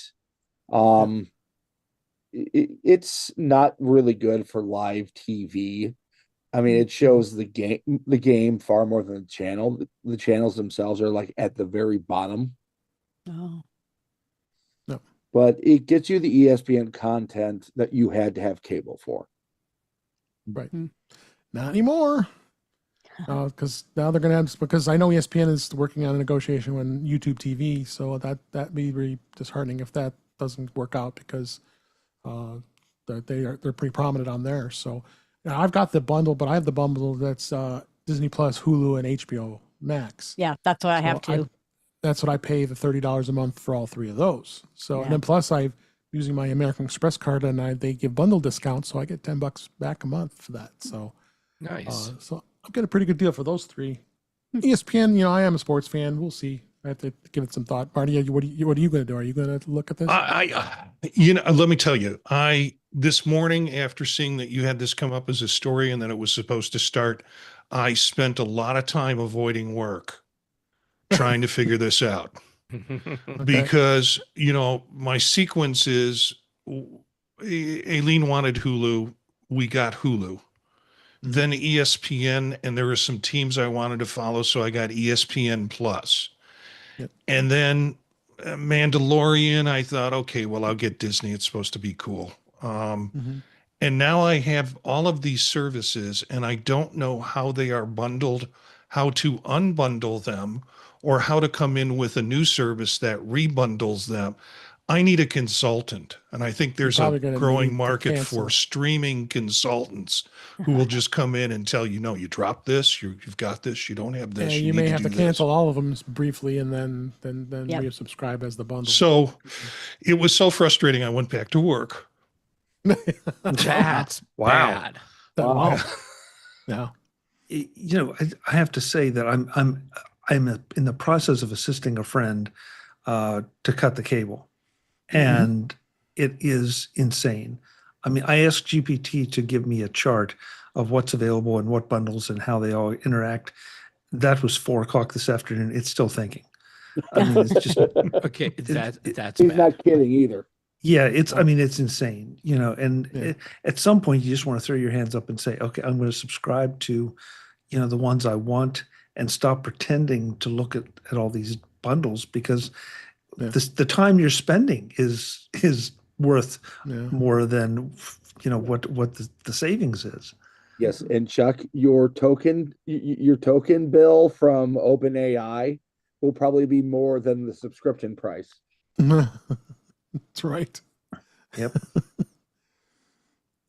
It's not really good for live TV. I mean, it shows the game far more than the channel. The channels themselves are like at the very bottom. Oh. No. But it gets you the ESPN content that you had to have cable for. Right. Hmm. Not anymore. Because now they're going to have, because I know ESPN is working on a negotiation with YouTube TV, so that'd be really disheartening if that doesn't work out, because they're pretty prominent on there. So I've got the bundle, but I have the bundle that's Disney Plus, Hulu, and HBO Max. Yeah, that's what I have too. That's what I pay, the $30 a month for all 3 of those. So, Yeah. and then plus I'm using my American Express card, and they give bundle discounts, so I get $10 back a month for that. So Nice. so I'll get a pretty good deal for those 3. ESPN, I am a sports fan. We'll see. I have to give it some thought. Marty, what are you going to do? Are you going to look at this? Let me tell you, this morning, after seeing that you had this come up as a story and that it was supposed to start, I spent a lot of time avoiding work trying to figure this out. Because, my sequence is Aileen wanted Hulu. We got Hulu. Then ESPN, and there were some teams I wanted to follow, so I got ESPN Plus. Yep. And then Mandalorian, I thought, okay, well, I'll get Disney. It's supposed to be cool. And now I have all of these services, and I don't know how they are bundled, how to unbundle them, or how to come in with a new service that rebundles them. I need a consultant, and I think there's a growing market for streaming consultants who will just come in and tell you, no, you dropped this, you've got this, you don't have this. You may have to cancel all of them briefly and then resubscribe as the bundle. So it was so frustrating. I went back to work. That's Wow. bad. Wow. Yeah. I have to say that I'm in the process of assisting a friend to cut the cable, and it is insane. I mean, I asked GPT to give me a chart of what's available and what bundles and how they all interact. That was 4:00 this afternoon. It's still thinking. I mean, it's just Okay, that's He's bad. not kidding either. yeah. it's insane. And at some point you just want to throw your hands up and say, okay, I'm going to subscribe to, the ones I want, and stop pretending to look at all these bundles, because the time you're spending is worth more than what the savings is. Yes, and Chuck, your token bill from OpenAI will probably be more than the subscription price. That's right. Yep.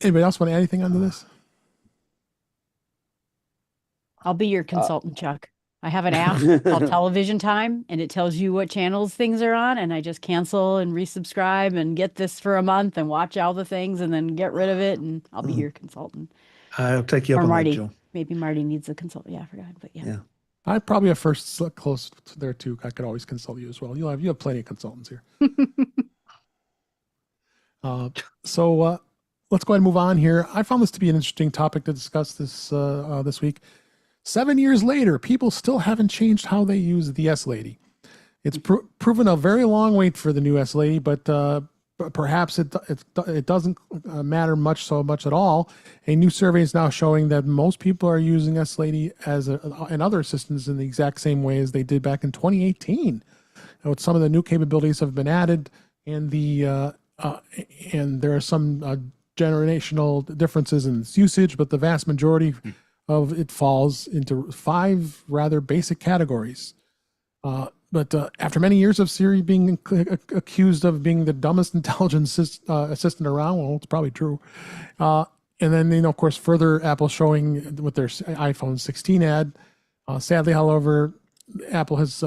Anybody else want to add anything onto this? I'll be your consultant, Chuck. I have an app called Television Time, and it tells you what channels things are on, and I just cancel and resubscribe and get this for a month and watch all the things and then get rid of it, and I'll be your consultant. I'll take you up Or on that, Marty. Joe. Maybe Marty needs a consultant. Yeah, I forgot, but yeah. Yeah. I probably have first close to there too. I could always consult you as well. You have plenty of consultants here. So let's go ahead and move on here. I found this to be an interesting topic to discuss this week. 7 years later, people still haven't changed how they use the S Lady. It's proven a very long wait for the new S Lady, but perhaps it doesn't matter much at all. A new survey is now showing that most people are using S Lady and other assistants in the exact same way as they did back in 2018. Now, some of the new capabilities have been added, and and there are some generational differences in its usage, but the vast majority of it falls into 5 rather basic categories. But after many years of Siri being accused of being the dumbest intelligent assistant around, well, it's probably true. And then, of course, further Apple showing with their iPhone 16 ad. Sadly, however, Apple has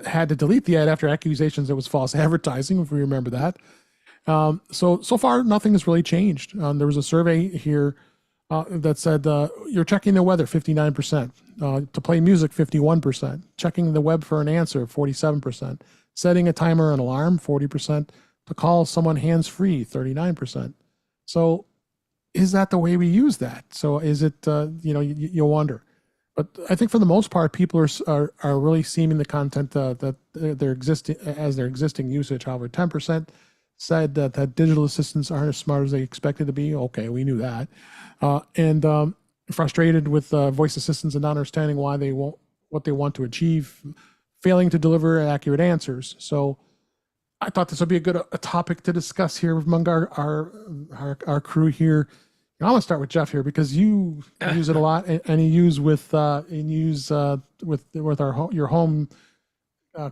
had to delete the ad after accusations it was false advertising, if we remember that. So far, nothing has really changed. There was a survey here that said you're checking the weather 59%, to play music 51%, checking the web for an answer 47%, setting a timer or an alarm 40%, to call someone hands-free 39%. So is that the way we use that? So is it, you wonder. But I think for the most part, people are really seeing the content that they're existing as their existing usage. However, 10% said that digital assistants aren't as smart as they expected to be. Okay, we knew that. And frustrated with voice assistants and not understanding what they want to achieve, failing to deliver accurate answers. So I thought this would be a topic to discuss here among our crew here. I'm gonna start with Jeff here because you use it a lot, and you use with your home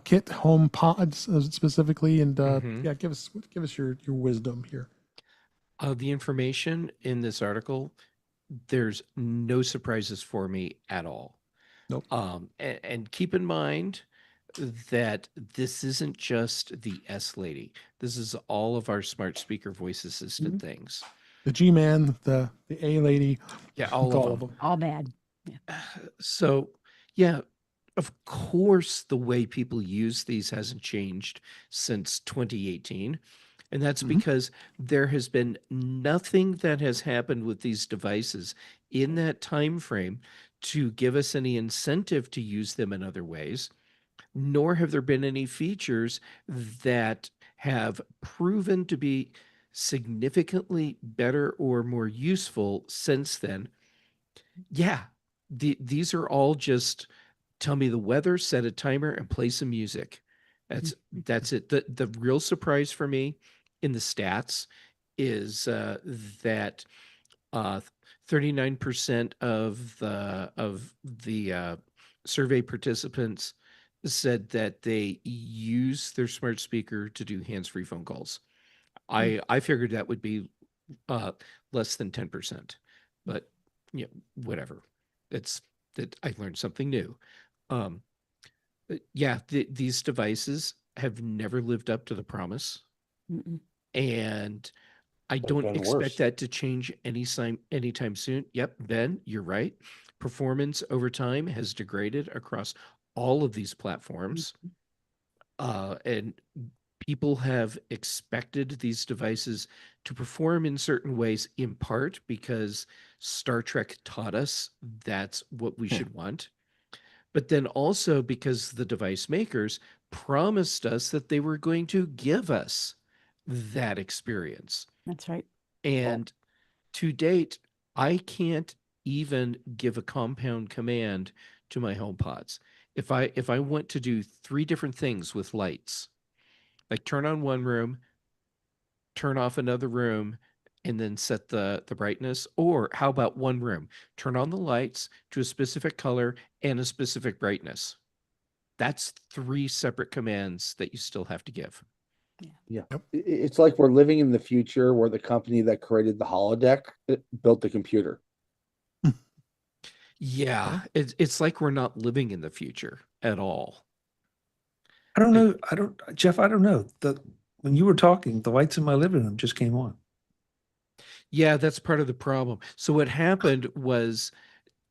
kit, home pods specifically, and yeah, give us your wisdom here. The information in this article, there's no surprises for me at all. Nope. And keep in mind that this isn't just the S Lady. This is all of our smart speaker voice assistant things. The G-Man, the A Lady, Yeah, all of them. All bad. So, yeah, of course, the way people use these hasn't changed since 2018. And that's because there has been nothing that has happened with these devices in that time frame to give us any incentive to use them in other ways, nor have there been any features that have proven to be significantly better or more useful since then. Yeah, these are all just tell me the weather, set a timer, and play some music. That's it. The real surprise for me in the stats is that 39% of the survey participants said that they use their smart speaker to do hands-free phone calls. I figured that would be less than 10%, but whatever. It's that I learned something new. Yeah, these devices have never lived up to the promise. And I don't expect that to change anytime soon. Yep, Ben, you're right. Performance over time has degraded across all of these platforms. And people have expected these devices to perform in certain ways, in part because Star Trek taught us that's what we should want. But then also because the device makers promised us that they were going to give us that experience. That's right. And to date, I can't even give a compound command to my HomePods. If I want to do 3 different things with lights, like turn on one room, turn off another room, and then set the brightness, or how about one room, turn on the lights to a specific color and a specific brightness. That's 3 separate commands that you still have to give. Yeah. Yep. It's like we're living in the future where the company that created the holodeck built the computer. Yeah, it's like we're not living in the future at all. I don't It- know. I don't, Jeff, I don't know. When you were talking, the lights in my living room just came on. yeah, that's part of the problem. So what happened was,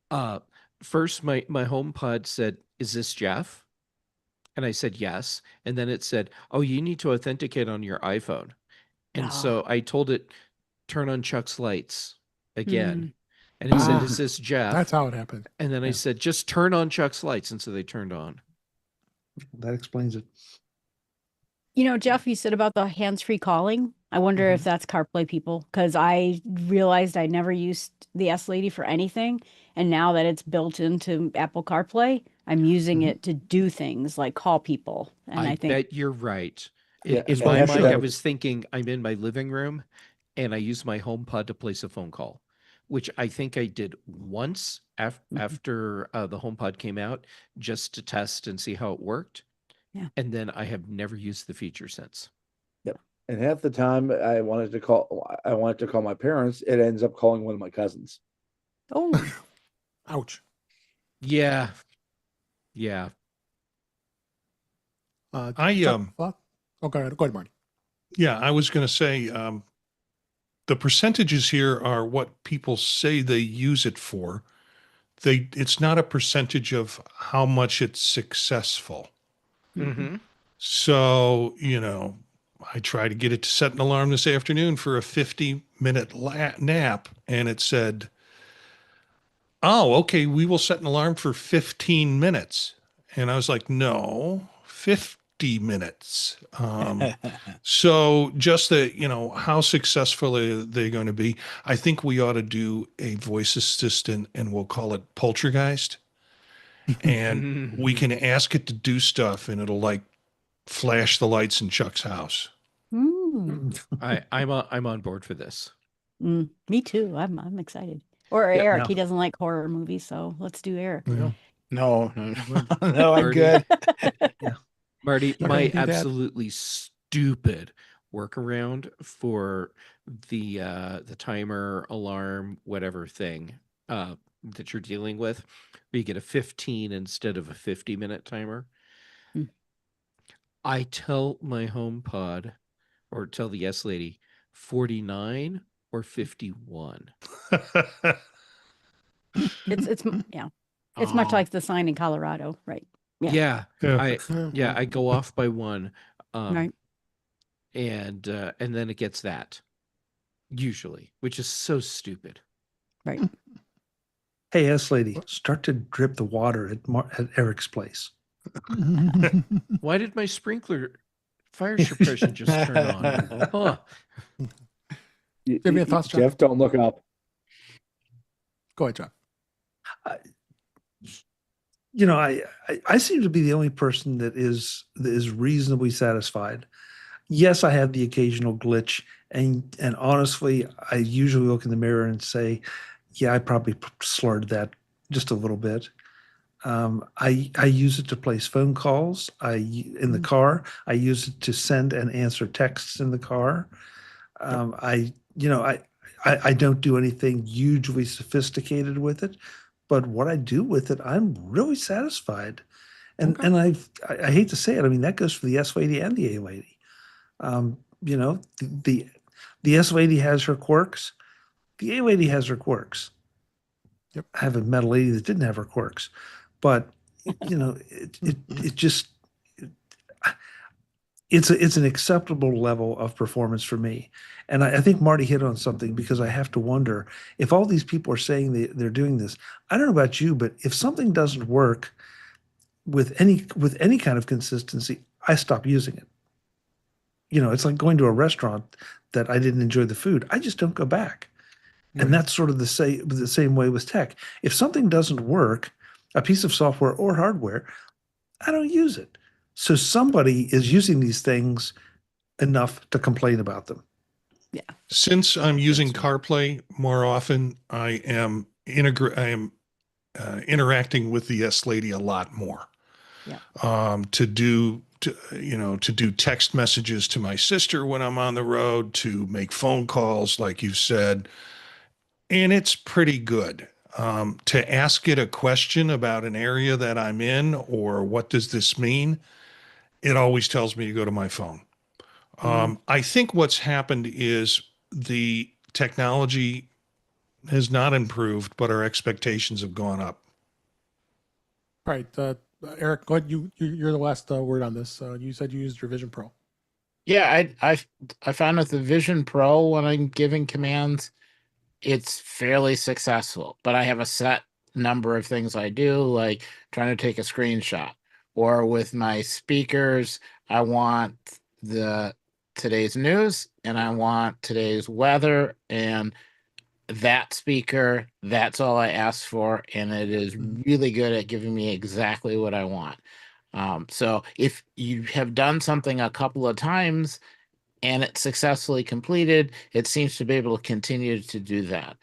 uh, first my home pod said, "Is this Jeff?" And I said, "Yes." And then it said, "Oh, you need to authenticate on your iPhone." And Oh. so I told it, "Turn on Chuck's lights again." Mm. And it said, Ah, "Is this that's Jeff?" how it happened. And then I Yeah. said, "Just turn on Chuck's lights." And so they turned on. That explains it. You know, Jeff, you said about the hands-free calling. I wonder if that's CarPlay people, because I realized I never used the S Lady for anything. And now that it's built into Apple CarPlay, I'm using it to do things like call people. And I I think, bet you're right. Yeah, In and my half the mind, I time, was thinking I'm in my living room and I use my home pod to place a phone call, which I think I did once Mhm. after the home pod came out, just to test and see how it worked. Yeah. And then I have never used the feature since. yep. And half the time I wanted to call my parents. It ends up calling one of my cousins. Oh, Ouch. Yeah. Yeah. I Chuck, thought? Oh, go ahead, Marty. Yeah, I was going to say the percentages here are what people say they use it for. It's not a percentage of how much it's successful. mhm. Mm-hmm. So, I tried to get it to set an alarm this afternoon for a 50-minute nap, and it said, "Oh, okay, we will set an alarm for 15 minutes." And I was like, "No, 50 minutes." So just that, how successful are they going to be? I think we ought to do a voice assistant and we'll call it Poltergeist. And we can ask it to do stuff and it'll like flash the lights in Chuck's house. Mm. I'm on board for this. Me too. I'm excited. Or Yeah, Eric, now he doesn't like horror movies, so let's do Eric. Yeah. No, no, Well, no, I'm Marty, good. Marty, Not my gonna do that. absolutely stupid workaround for the timer, alarm, whatever thing that you're dealing with, where you get a 15 instead of a 50-minute timer. Mm. I tell my home pod or tell the S Lady 49 or 51. Yeah. It's much Oh, like the sign in Colorado, right? Yeah. Yeah, Yeah. I go off by one, Right. and then it gets that usually, which is so stupid. Right. Hey, S lady, start to drip the water at Eric's place. Why did my sprinkler fire suppression just turn on? Huh. you have any thoughts, Chuck? Jeff, don't look up. Go ahead, Chuck. I seem to be the only person that is reasonably satisfied. Yes, I have the occasional glitch, and honestly, I usually look in the mirror and say, yeah, I probably slurred that just a little bit. I use it to place phone calls. In the car. I use it to send and answer texts in the car. I you know I don't do anything hugely sophisticated with it, but what I do with it, I'm really satisfied. And Okay. and I hate to say it, I mean that goes for the S lady and the A lady. Um, the S lady has her quirks. The A lady has her quirks. Yep. I have a metal lady that didn't have her quirks, but it just it's an acceptable level of performance for me. And I think Marty hit on something because I have to wonder if all these people are saying they're doing this. I don't know about you, but if something doesn't work with any kind of consistency, I stop using it. It's like going to a restaurant that I didn't enjoy the food. I just don't go back. And that's sort of the same way with tech. If something doesn't work, a piece of software or hardware, I don't use it. So somebody is using these things enough to complain about them. Yeah. Since I'm using CarPlay more often, I am interacting with the S lady a lot more. Yeah. To do text messages to my sister when I'm on the road, to make phone calls, like you said, and it's pretty good. to ask it a question about an area that I'm in or what does this mean, it always tells me to go to my phone. I think what's happened is the technology has not improved, but our expectations have gone up. All right, Eric, go ahead. You're the last word on this. You said you used your Vision Pro. Yeah, I found with the Vision Pro when I'm giving commands, it's fairly successful. But I have a set number of things I do, like trying to take a screenshot, or with my speakers, I want the today's news and I want today's weather, and that speaker, that's all I asked for, and it is really good at giving me exactly what I want. So if you have done something a couple of times and it's successfully completed, it seems to be able to continue to do that.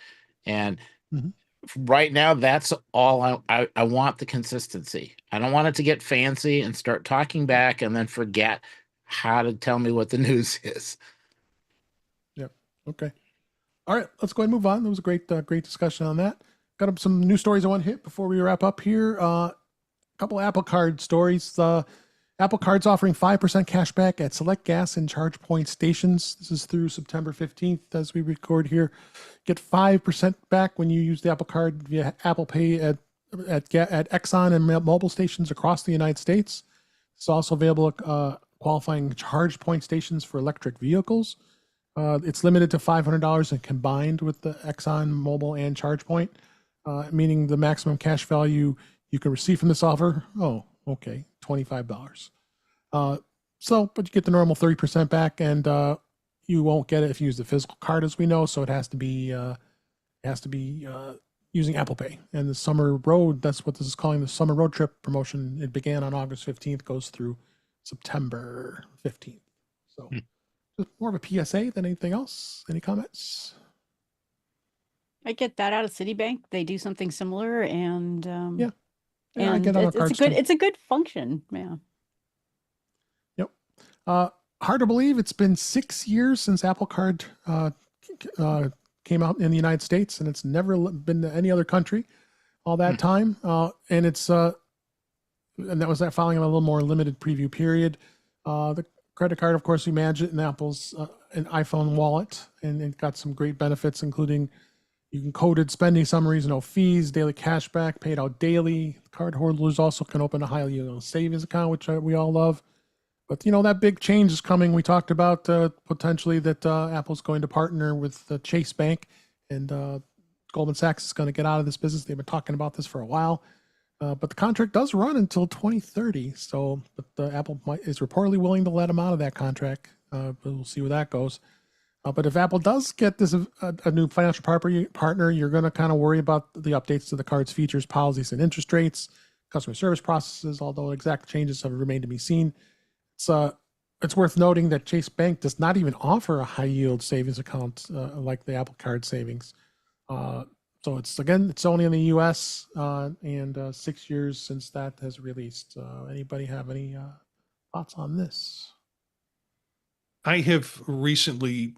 And Mhm. right now, that's all I want the consistency. I don't want it to get fancy and start talking back and then forget how to tell me what the news is. Yep. Okay. All right, let's go ahead and move on. That was a great discussion on that. Got up some news stories I want to hit before we wrap up here. A couple Apple Card stories. Apple Card's offering 5% cash back at select gas and charge point stations. This is through September 15th as we record here. Get 5% back when you use the Apple Card via Apple Pay at Exxon and mobile stations across the United States. It's also available at qualifying charge point stations for electric vehicles. It's limited to $500 and combined with the Exxon Mobil and ChargePoint, meaning the maximum cash value you can receive from this offer. Oh, okay, $25. But you get the normal 30% back, and you won't get it if you use the physical card, as we know. So it has to be using Apple Pay. And the summer road, that's what this is calling the summer road trip promotion. It began on August 15th, goes through September 15th. So. Just more of a PSA than anything else. Any comments? I get that out of Citibank. They do something similar, and Yeah, I and get on our it's a cards good too. it's a good function. Yeah. Yep. Hard to believe it's been 6 years since Apple Card came out in the United States, and it's never been to any other country all that time. And it's and that was that following a little more limited preview period. The credit card, of course, we manage it in Apple's an iPhone wallet, and it got some great benefits, including you can coded spending summaries, no fees, daily cash back, paid out daily. Card holders also can open a high yield savings account, which we all love. But that big change is coming. We talked about potentially that Apple's going to partner with Chase Bank, and Goldman Sachs is going to get out of this business. They've been talking about this for a while. But the contract does run until 2030. So, but Apple is reportedly willing to let them out of that contract. But we'll see where that goes. But if Apple does get this a new financial partner, you're going to kind of worry about the updates to the card's features, policies, and interest rates, customer service processes. Although exact changes have remained to be seen. It's worth noting that Chase Bank does not even offer a high yield savings account like the Apple Card savings. So it's only in the U.S. And 6 years since that has released. Anybody have any thoughts on this? I have recently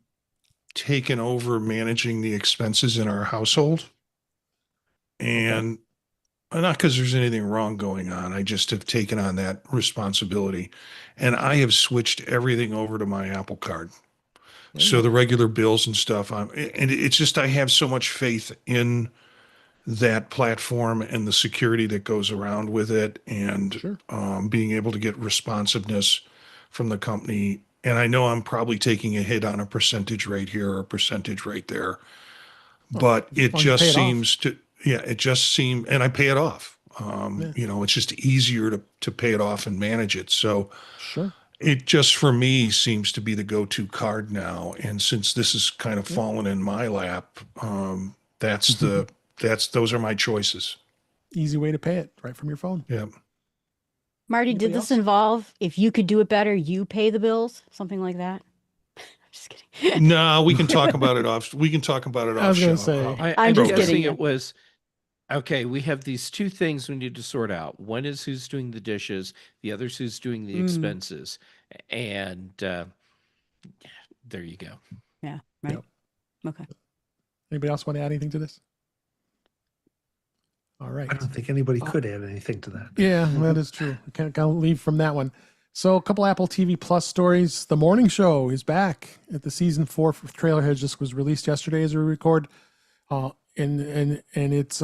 taken over managing the expenses in our household. And not because there's anything wrong going on. I just have taken on that responsibility. And I have switched everything over to my Apple Card. So the regular bills and stuff, and it's just I have so much faith in that platform and the security that goes around with it, and being able to get responsiveness from the company. And I know I'm probably taking a hit on a percentage rate here or a percentage rate there, but it just seems to, it just seems, and I pay it off. It's just easier to pay it off and manage it. So it just for me seems to be the go-to card now. And since this has kind of fallen in my lap, those are my choices. Easy way to pay it right from your phone. Yeah. Marty, did this involve if you could do it better, you pay the bills? Something like that? I'm just kidding. No, we can talk about it off. We can talk about it off. I was going to say. I'm just guessing kidding. It was okay. We have these two things we need to sort out. One is who's doing the dishes. The other is who's doing the expenses. And there you go. Yeah. Right. Yep. Okay. Anybody else want to add anything to this? All right. I don't think anybody could add anything to that. Yeah, that is true. I can't leave from that one. So a couple Apple TV Plus stories. The Morning Show is back at the season 4 trailer has just was released yesterday as we record. And it's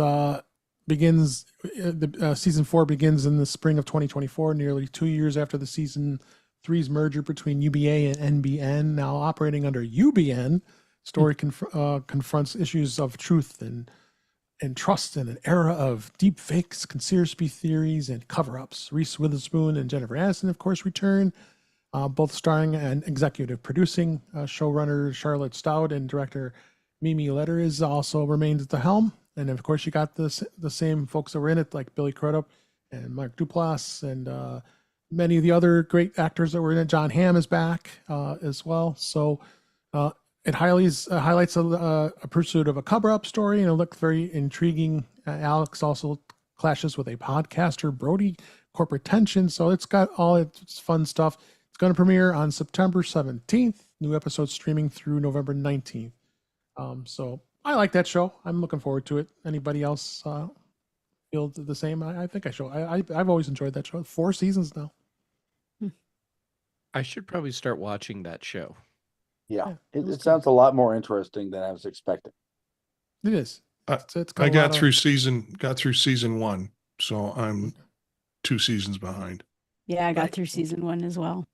begins the season 4 begins in the spring of 2024, nearly 2 years after the season 3's merger between UBA and NBN. Now operating under UBN, story confronts issues of truth and trust in an era of deep fakes, conspiracy theories, and cover-ups. Reese Witherspoon and Jennifer Aniston, of course, return, both starring and executive producing. Showrunner Charlotte Stout and director Mimi Leder is also remains at the helm. And of course, you got the same folks that were in it, like Billy Crudup and Mark Duplass, and many of the other great actors that were in it. John Hamm is back as well. So it highlights a pursuit of a cover-up story, and it looked very intriguing. Alex also clashes with a podcaster, Brody, corporate tension. So it's got all its fun stuff. It's going to premiere on September 17th. New episodes streaming through November 19th. So I like that show. I'm looking forward to it. Anybody else feel the same? I think I've always enjoyed that show. 4 seasons now. I should probably start watching that show. Yeah, it was it sounds a lot more interesting than I was expecting. It is. It's I a got lot through season 1, so I'm 2 seasons behind. Yeah, I got through season 1 as well.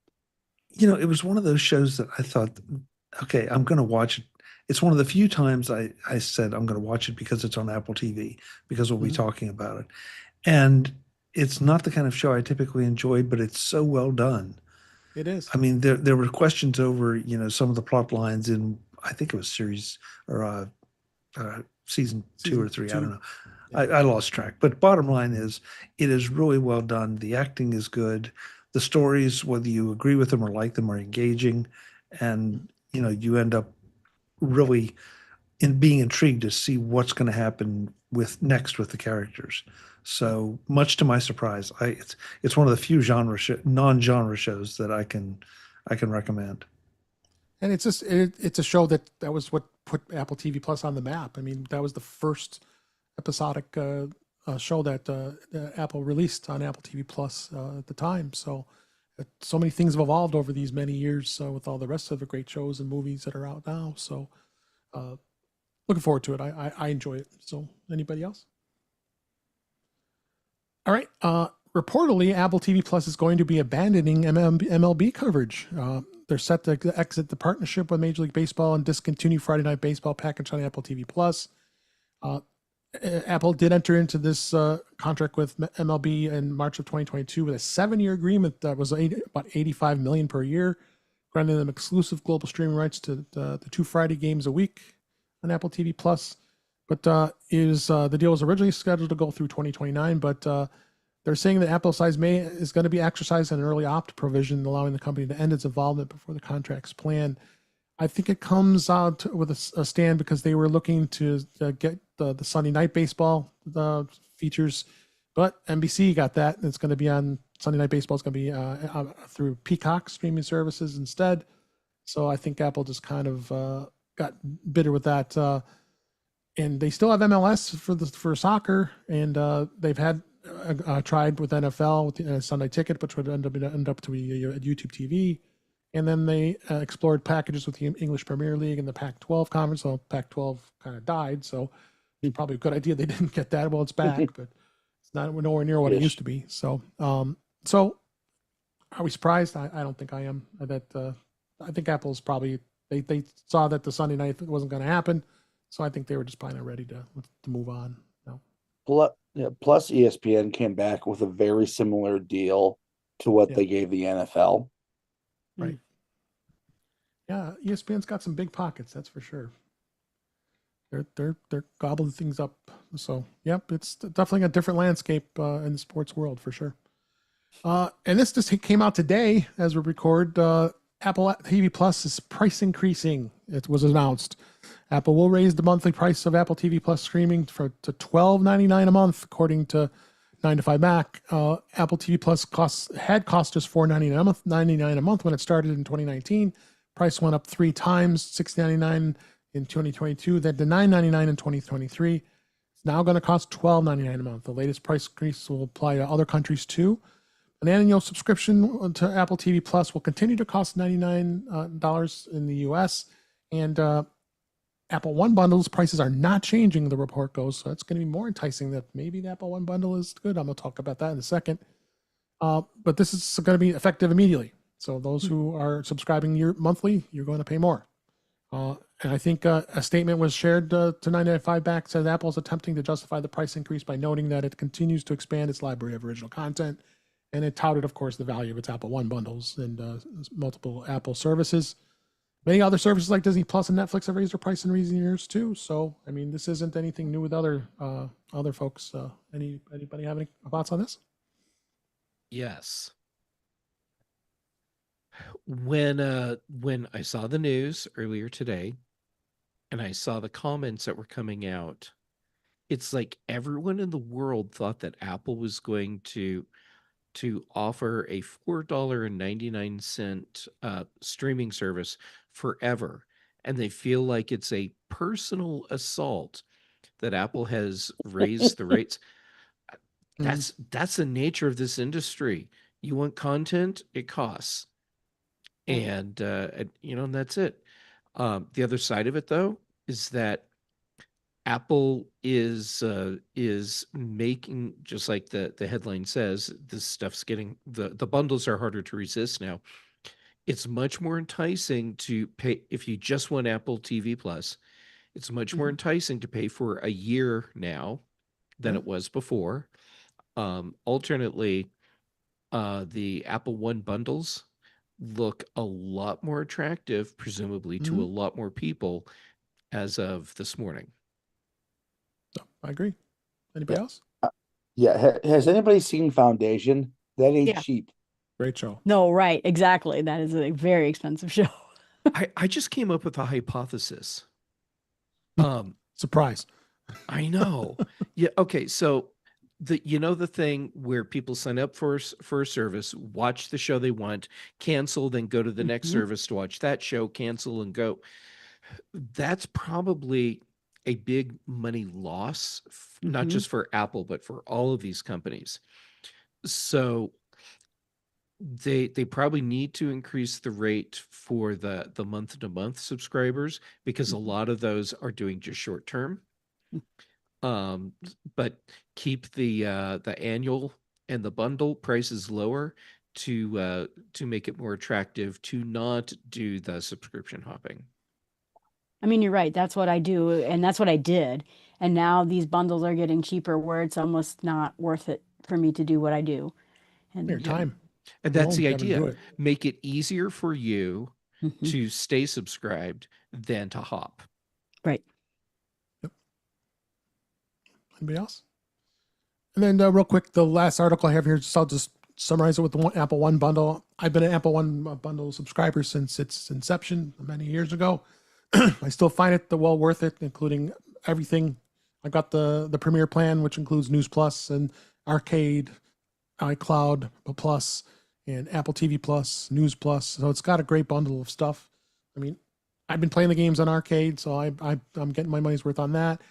You know, it was one of those shows that I thought, okay, I'm going to watch it. It's one of the few times I said I'm going to watch it because it's on Apple TV, because we'll be talking about it. And it's not the kind of show I typically enjoy, but it's so well done. It is. I mean, there were questions over, some of the plot lines in, I think it was series or season 2 or 3. I don't know. Yeah. I lost track. But bottom line is, it is really well done. The acting is good. The stories, whether you agree with them or like them, are engaging. And, you end up really being intrigued to see what's going to happen next with the characters. So much to my surprise, it's one of the few non-genre shows that I can recommend. And it's just it's a show that was what put Apple TV Plus on the map. I mean, that was the first episodic show that Apple released on Apple TV Plus at the time. So many things have evolved over these many years with all the rest of the great shows and movies that are out now. So looking forward to it. I enjoy it. So anybody else? All right. Reportedly, Apple TV Plus is going to be abandoning MLB coverage. They're set to exit the partnership with Major League Baseball and discontinue Friday Night Baseball package on Apple TV Plus. Apple did enter into this contract with MLB in March of 2022 with a 7-year agreement that was about $85 million per year, granting them exclusive global streaming rights to the 2 Friday games a week on Apple TV Plus. But the deal was originally scheduled to go through 2029, but they're saying that Apple is going to be exercised an early opt provision, allowing the company to end its involvement before the contract's plan. I think it comes out with a stand because they were looking to get the Sunday Night Baseball features, but NBC got that, and it's going to be on Sunday Night Baseball. It's going to be through Peacock streaming services instead. So I think Apple just kind of got bitter with that. And they still have MLS for soccer, and they've had tried with NFL with the Sunday Ticket, which would end up to be a YouTube TV. And then they explored packages with the English Premier League and the Pac-12 conference. So Pac-12 kind of died. So it's probably a good idea they didn't get that. Well, it's back, but it's nowhere near what it used to be. So, so are we surprised? I don't think I am. I think Apple's probably they saw that the Sunday night wasn't going to happen. So I think they were just probably not ready to move on. No. Plus, ESPN came back with a very similar deal to what they gave the NFL. Right. Yeah, ESPN's got some big pockets, that's for sure. They're gobbling things up. So, yep, it's definitely a different landscape in the sports world for sure. And this just came out today as we record. Apple TV Plus is price increasing. It was announced. Apple will raise the monthly price of Apple TV Plus streaming to $12.99 a month, according to 9to5Mac. Apple TV Plus had cost us $4.99 a month when it started in 2019. Price went up 3 times, $6.99 in 2022, then to $9.99 in 2023. It's now going to cost $12.99 a month. The latest price increase will apply to other countries too. An annual subscription to Apple TV Plus will continue to cost $99 in the US. And Apple One bundles prices are not changing, the report goes. So it's going to be more enticing that maybe the Apple One bundle is good. I'm going to talk about that in a second. But this is going to be effective immediately. So those who are subscribing monthly, you're going to pay more. And I think a statement was shared to 995 back, said Apple is attempting to justify the price increase by noting that it continues to expand its library of original content. And it touted, of course, the value of its Apple One bundles and multiple Apple services. Many other services like Disney Plus and Netflix have raised their price in recent years too. So, I mean, this isn't anything new with other folks. Anybody have any thoughts on this? Yes. When I saw the news earlier today and I saw the comments that were coming out, it's like everyone in the world thought that Apple was going to offer a $4.99 streaming service forever. And they feel like it's a personal assault that Apple has raised the rates. That's the nature of this industry. You want content, it costs. And and that's it. The other side of it though is that Apple is making, just like the headline says, this stuff's getting, the bundles are harder to resist now. It's much more enticing to pay if you just want Apple TV Plus. It's much more enticing to pay for a year now than it was before. Alternately, the Apple One bundles look a lot more attractive, presumably to a lot more people as of this morning. I agree. Anybody else? Yeah. Has anybody seen Foundation? That ain't Yeah. cheap. Great show. No, right. Exactly. That is a very expensive show. I just came up with a hypothesis. Surprise. I know. Yeah. Okay. So the thing where people sign up for a service, watch the show they want, cancel, then go to the next service to watch that show, cancel and go. That's probably a big money loss, not just for Apple, but for all of these companies. So they probably need to increase the rate for the month to month subscribers, because a lot of those are doing just short term. But keep the annual and the bundle prices lower to make it more attractive to not do the subscription hopping. I mean, you're right. That's what I do, and that's what I did. And now these bundles are getting cheaper, where it's almost not worth it for me to do what I do. And Your time. And that's the Alone, Kevin, do idea. it. Make it easier for you to stay subscribed than to hop. right. Anybody else? And then real quick, the last article I have here, I'll just summarize it with the Apple One bundle. I've been an Apple One bundle subscriber since its inception many years ago. I still find it well worth it, including everything. I got the Premier plan, which includes News Plus and Arcade, iCloud Plus, and Apple TV Plus, News Plus. So it's got a great bundle of stuff. I mean, I've been playing the games on Arcade, so I'm getting my money's worth on that.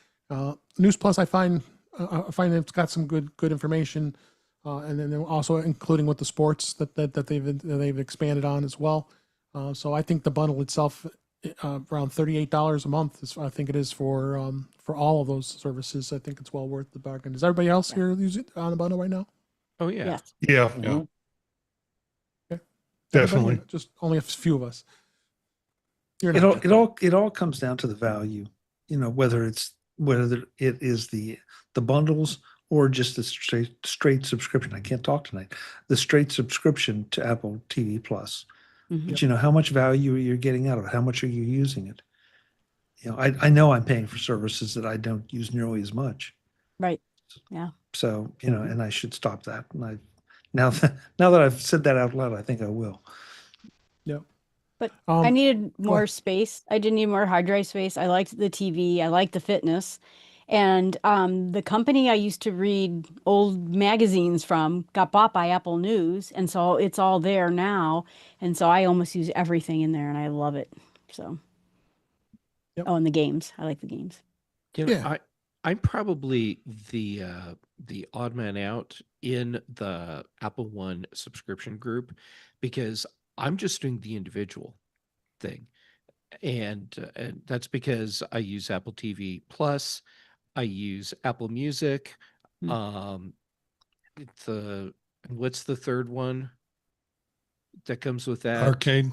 News Plus, I find it's got some good information, and then also including with the sports that they've expanded on as well. So I think the bundle itself, around $38 a month, is I think it is for all of those services. I think it's well worth the bargain. Does everybody else here use it on the bundle right now? Oh yeah. Yes. Yeah. Okay. Definitely. Everybody? Just only a few of us. You're It not, all comes down to the value, whether it is the bundles or just the straight subscription. I can't talk tonight. The straight subscription to Apple TV Plus. But how much value you're getting out of it? How much are you using it? I know I'm paying for services that I don't use nearly as much. Right. Yeah. So, and I should stop that. And now that I've said that out loud, I think I will. yeah. But I needed more space. I didn't need more hard drive space. I liked the TV. I liked the fitness. And the company I used to read old magazines from got bought by Apple News. And so it's all there now. And so I almost use everything in there, and I love it. So, Yep. Oh, and the games. I like the games. You know, Yeah. I'm probably the odd man out in the Apple One subscription group because I'm just doing the individual thing, and that's because I use Apple TV Plus, I use Apple Music, Hmm. um, the what's the third one that comes with that? Arcade.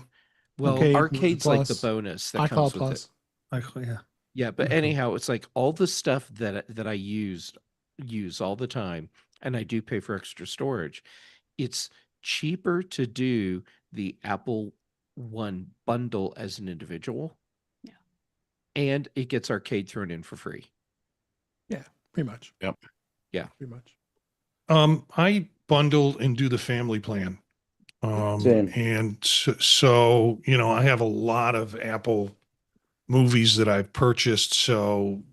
Well, Okay, Arcade's like the Plus, bonus that iCloud comes with it. Plus. Yeah. Yeah, but Mhm. anyhow, it's like all the stuff that I use all the time, and I do pay for extra storage. It's cheaper to do the Apple One bundle as an individual, Yeah. and it gets Arcade thrown in for free. Yeah, pretty much. Yep. Yeah. Pretty much. I bundle and do the family plan. Same. And so, I have a lot of Apple movies that I've purchased. So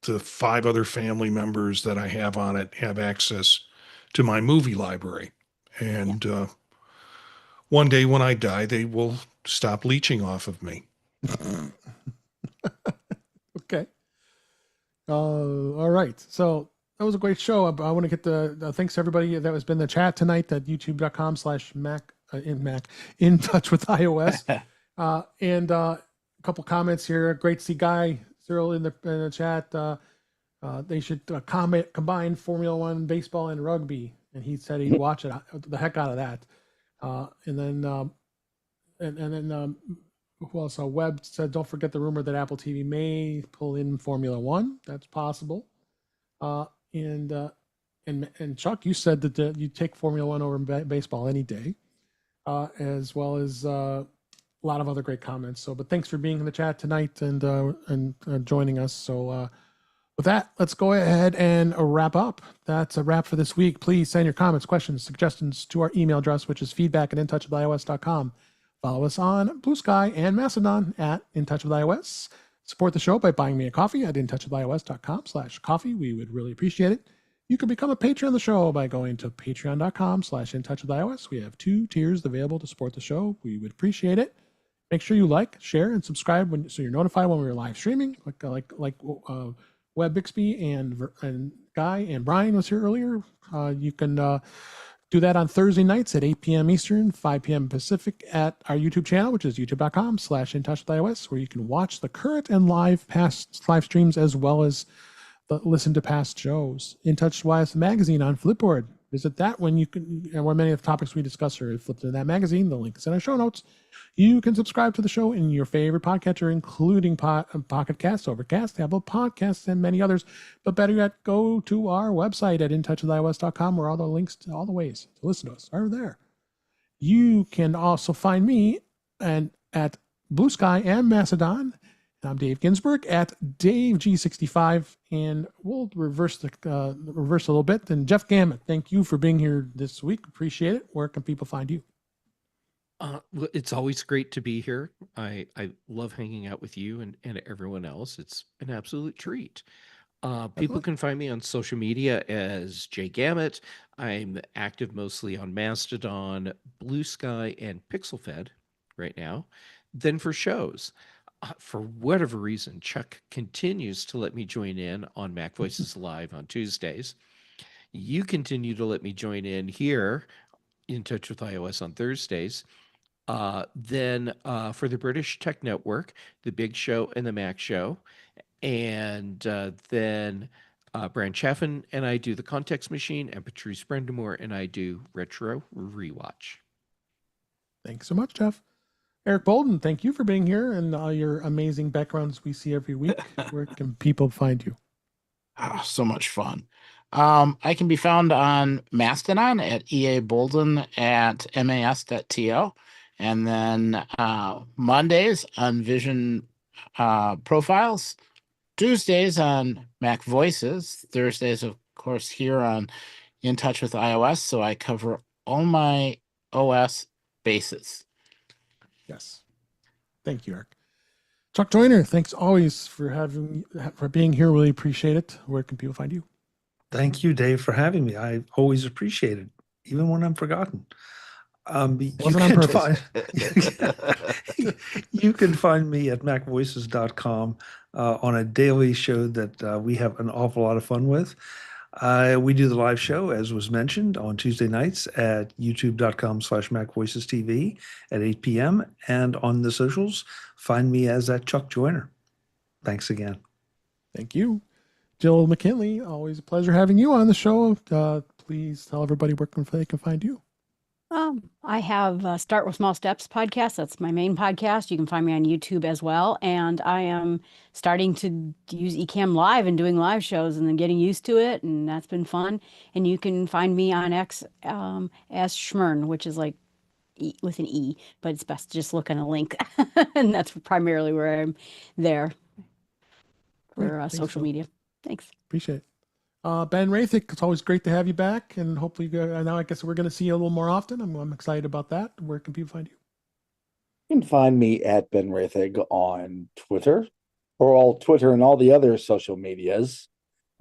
the 5 other family members that I have on it have access to my movie library. And one day when I die, they will stop leeching off of me. Okay. All right. So that was a great show. I want to get the thanks to everybody that has been in the chat tonight at youtube.com/Mac in touch with iOS. And a couple comments here. Great to see Guy Cyril in the chat. They should combine Formula One, baseball, and rugby. And he said he'd watch it the heck out of that. And then who else? Webb said, don't forget the rumor that Apple TV may pull in Formula One. That's possible. And Chuck, you said that you take Formula One over baseball any day, as well as a lot of other great comments. So, but thanks for being in the chat tonight and joining us. So, with that, let's go ahead and wrap up. That's a wrap for this week. Please send your comments, questions, suggestions to our email address, which is feedback@intouchwithios.com. Follow us on Blue Sky and Mastodon at In Touch with iOS. Support the show by buying me a coffee at intouchwithios.com/coffee. We would really appreciate it. You can become a patron of the show by going to patreon.com/intouchwithios. We have 2 tiers available to support the show. We would appreciate it. Make sure you like, share, and subscribe so you're notified when we're live streaming. Like Webb Bixby and Guy and Brian was here earlier. You can do that on Thursday nights at 8 p.m. Eastern, 5 p.m. Pacific at our YouTube channel, which is youtube.com/intouchwithios, where you can watch the current and past live streams as well as listen to past shows. In Touch with magazine on Flipboard. Visit that when you can, and where many of the topics we discuss are flipped into that magazine. The link is in our show notes. You can subscribe to the show in your favorite podcatcher, including Pocket Casts, Overcast, Apple Podcasts, and many others. But better yet, go to our website at intouchwithios.com, where all the links to all the ways to listen to us are there. You can also find me at Blue Sky and Mastodon. I'm Dave Ginsburg at DaveG65, and we'll reverse a little bit. And Jeff Gammett, thank you for being here this week. Appreciate it. Where can people find you? It's always great to be here. I love hanging out with you and everyone else. It's an absolute treat. People can find me on social media as Jay Gammett. I'm active mostly on Mastodon, Blue Sky, and PixelFed right now. Then for shows, for whatever reason, Chuck continues to let me join in on Mac Voices Live on Tuesdays. You continue to let me join in here In Touch with iOS on Thursdays. Then for the British Tech Network, The Big Show and The Mac Show. And then Brian Chaffin and I do The Context Machine, and Patrice Brendamore and I do Retro Rewatch. Thanks so much, Jeff. Eric Bolden, thank you for being here and all your amazing backgrounds we see every week. Where can people find you? Oh, so much fun. I can be found on Mastodon at EA Bolden at mas.to. And then Mondays on Vision Profiles, Tuesdays on Mac Voices, Thursdays, of course, here on In Touch with iOS. So I cover all my OS bases. Yes. Thank you, Eric. Chuck Joyner, thanks always for being here. Really appreciate it. Where can people find you? Thank you, Dave, for having me. I always appreciate it, even when I'm forgotten. You Wasn't on can purpose. you can find me at macvoices.com on a daily show that we have an awful lot of fun with. We do the live show, as was mentioned, on Tuesday nights at youtube.com/MacVoicesTV at 8 p.m. And on the socials, find me as at Chuck Joyner. Thanks again. Thank you. Jill McKinley, always a pleasure having you on the show. Please tell everybody where they can find you. I have Start with Small Steps podcast. That's my main podcast. You can find me on YouTube as well. And I am starting to use Ecamm Live and doing live shows and then getting used to it. And that's been fun. And you can find me on X as Schmern, which is like with an E, but it's best to just look on a link. And that's primarily where I'm there Great. for Thanks, social Jill. media. Thanks. Appreciate it. Ben Rathick, it's always great to have you back, and hopefully now I guess we're going to see you a little more often. I'm excited about that. Where can people find you? You can find me at Ben Rathig on Twitter, or all Twitter and all the other social medias.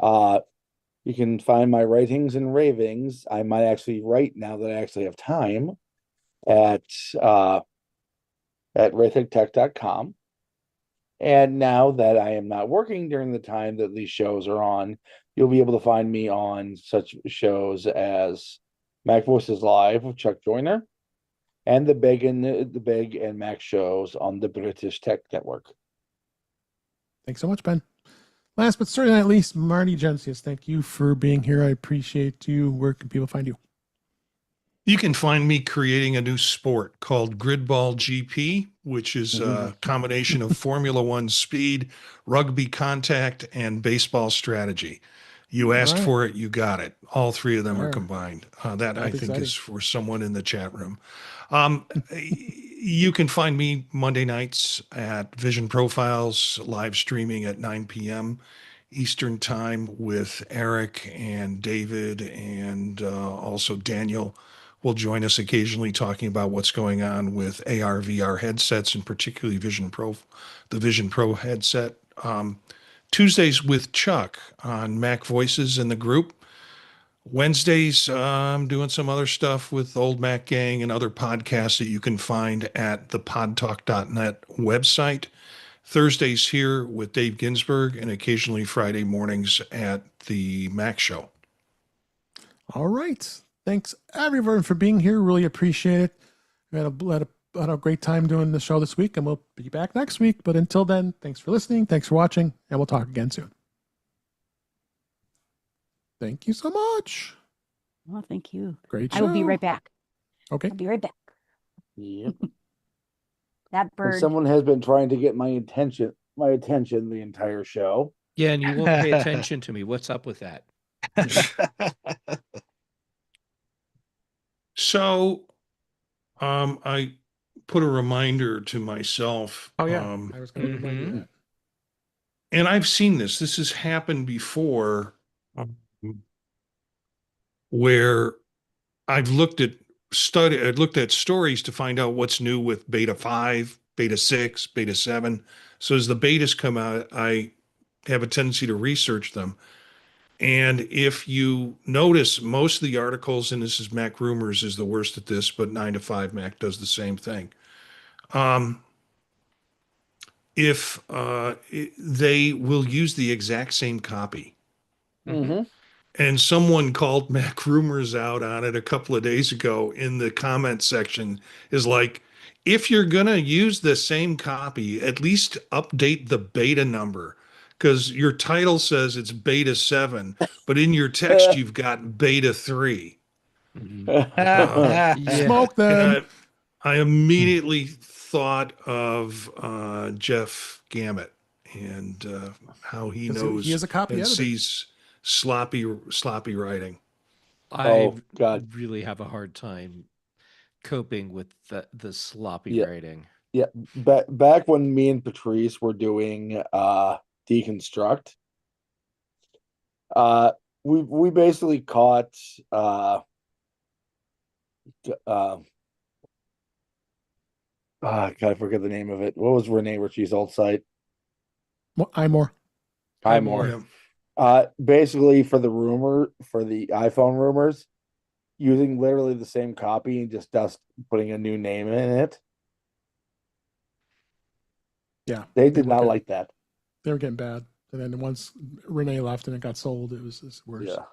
You can find my writings and ravings. I might actually write now that I actually have time at rathigtech.com. And now that I am not working during the time that these shows are on, you'll be able to find me on such shows as Mac Voices Live with Chuck Joyner and the Big and Mac shows on the British Tech Network. Thanks so much, Ben. Last but certainly not least, Marty Gencius, thank you for being here. I appreciate you. Where can people find you? You can find me creating a new sport called Gridball GP, which is a combination of Formula One speed, rugby contact, and baseball strategy. You asked right. for it, you got it. All three of them All are right. combined. That I That's think exciting. is for someone in the chat room. You can find me Monday nights at Vision Profiles, live streaming at 9 p.m. Eastern Time with Eric and David and also Daniel will join us occasionally talking about what's going on with AR, VR headsets, and particularly the Vision Pro headset. Tuesdays with Chuck on Mac Voices in the group. Wednesdays, I'm doing some other stuff with Old Mac Gang and other podcasts that you can find at the podtalk.net website. Thursdays here with Dave Ginsburg, and occasionally Friday mornings at the Mac Show. All right. Thanks everyone for being here. Really appreciate it. We had a great time doing the show this week, and we'll be back next week. But until then, thanks for listening. Thanks for watching, and we'll talk again soon. Thank you so much. Well, thank you. Great show. I will be right back. Okay. I'll be right back. Yep. That And bird. someone has been trying to get my attention the entire show. Yeah, and you won't pay attention to me. What's up with that? So, I put a reminder to myself. Oh yeah, I was going to remind you of mhm. that. And I've seen this. This has happened before, where I've looked at stories to find out what's new with Beta 5, Beta 6, Beta 7. So as the betas come out, I have a tendency to research them. And if you notice, most of the articles, and this is Mac Rumors is the worst at this, but 9 to 5 Mac does the same thing. If they will use the exact same copy. Mm-hmm. And someone called Mac Rumors out on it a couple of days ago in the comment section, is like, if you're going to use the same copy, at least update the beta number, because your title says it's beta 7, but in your text you've got beta 3. Yeah. Smoke them. And I immediately thought of Jeff Gamet and how he 'Cause knows he is a copy and editor. sees sloppy writing. I Oh, God. really have a hard time coping with the sloppy Yeah. writing. Yeah. Back when me and Patrice were doing Deconstruct, we basically caught God, I forget the name of it. What was Renee Ritchie's old site? iMore. iMore. Yeah. Basically for the iPhone rumors, using literally the same copy and just putting a new name in it. Yeah, They did were not getting- like that. They were getting bad, and then once Renee left and it got sold, it was worse. Yeah.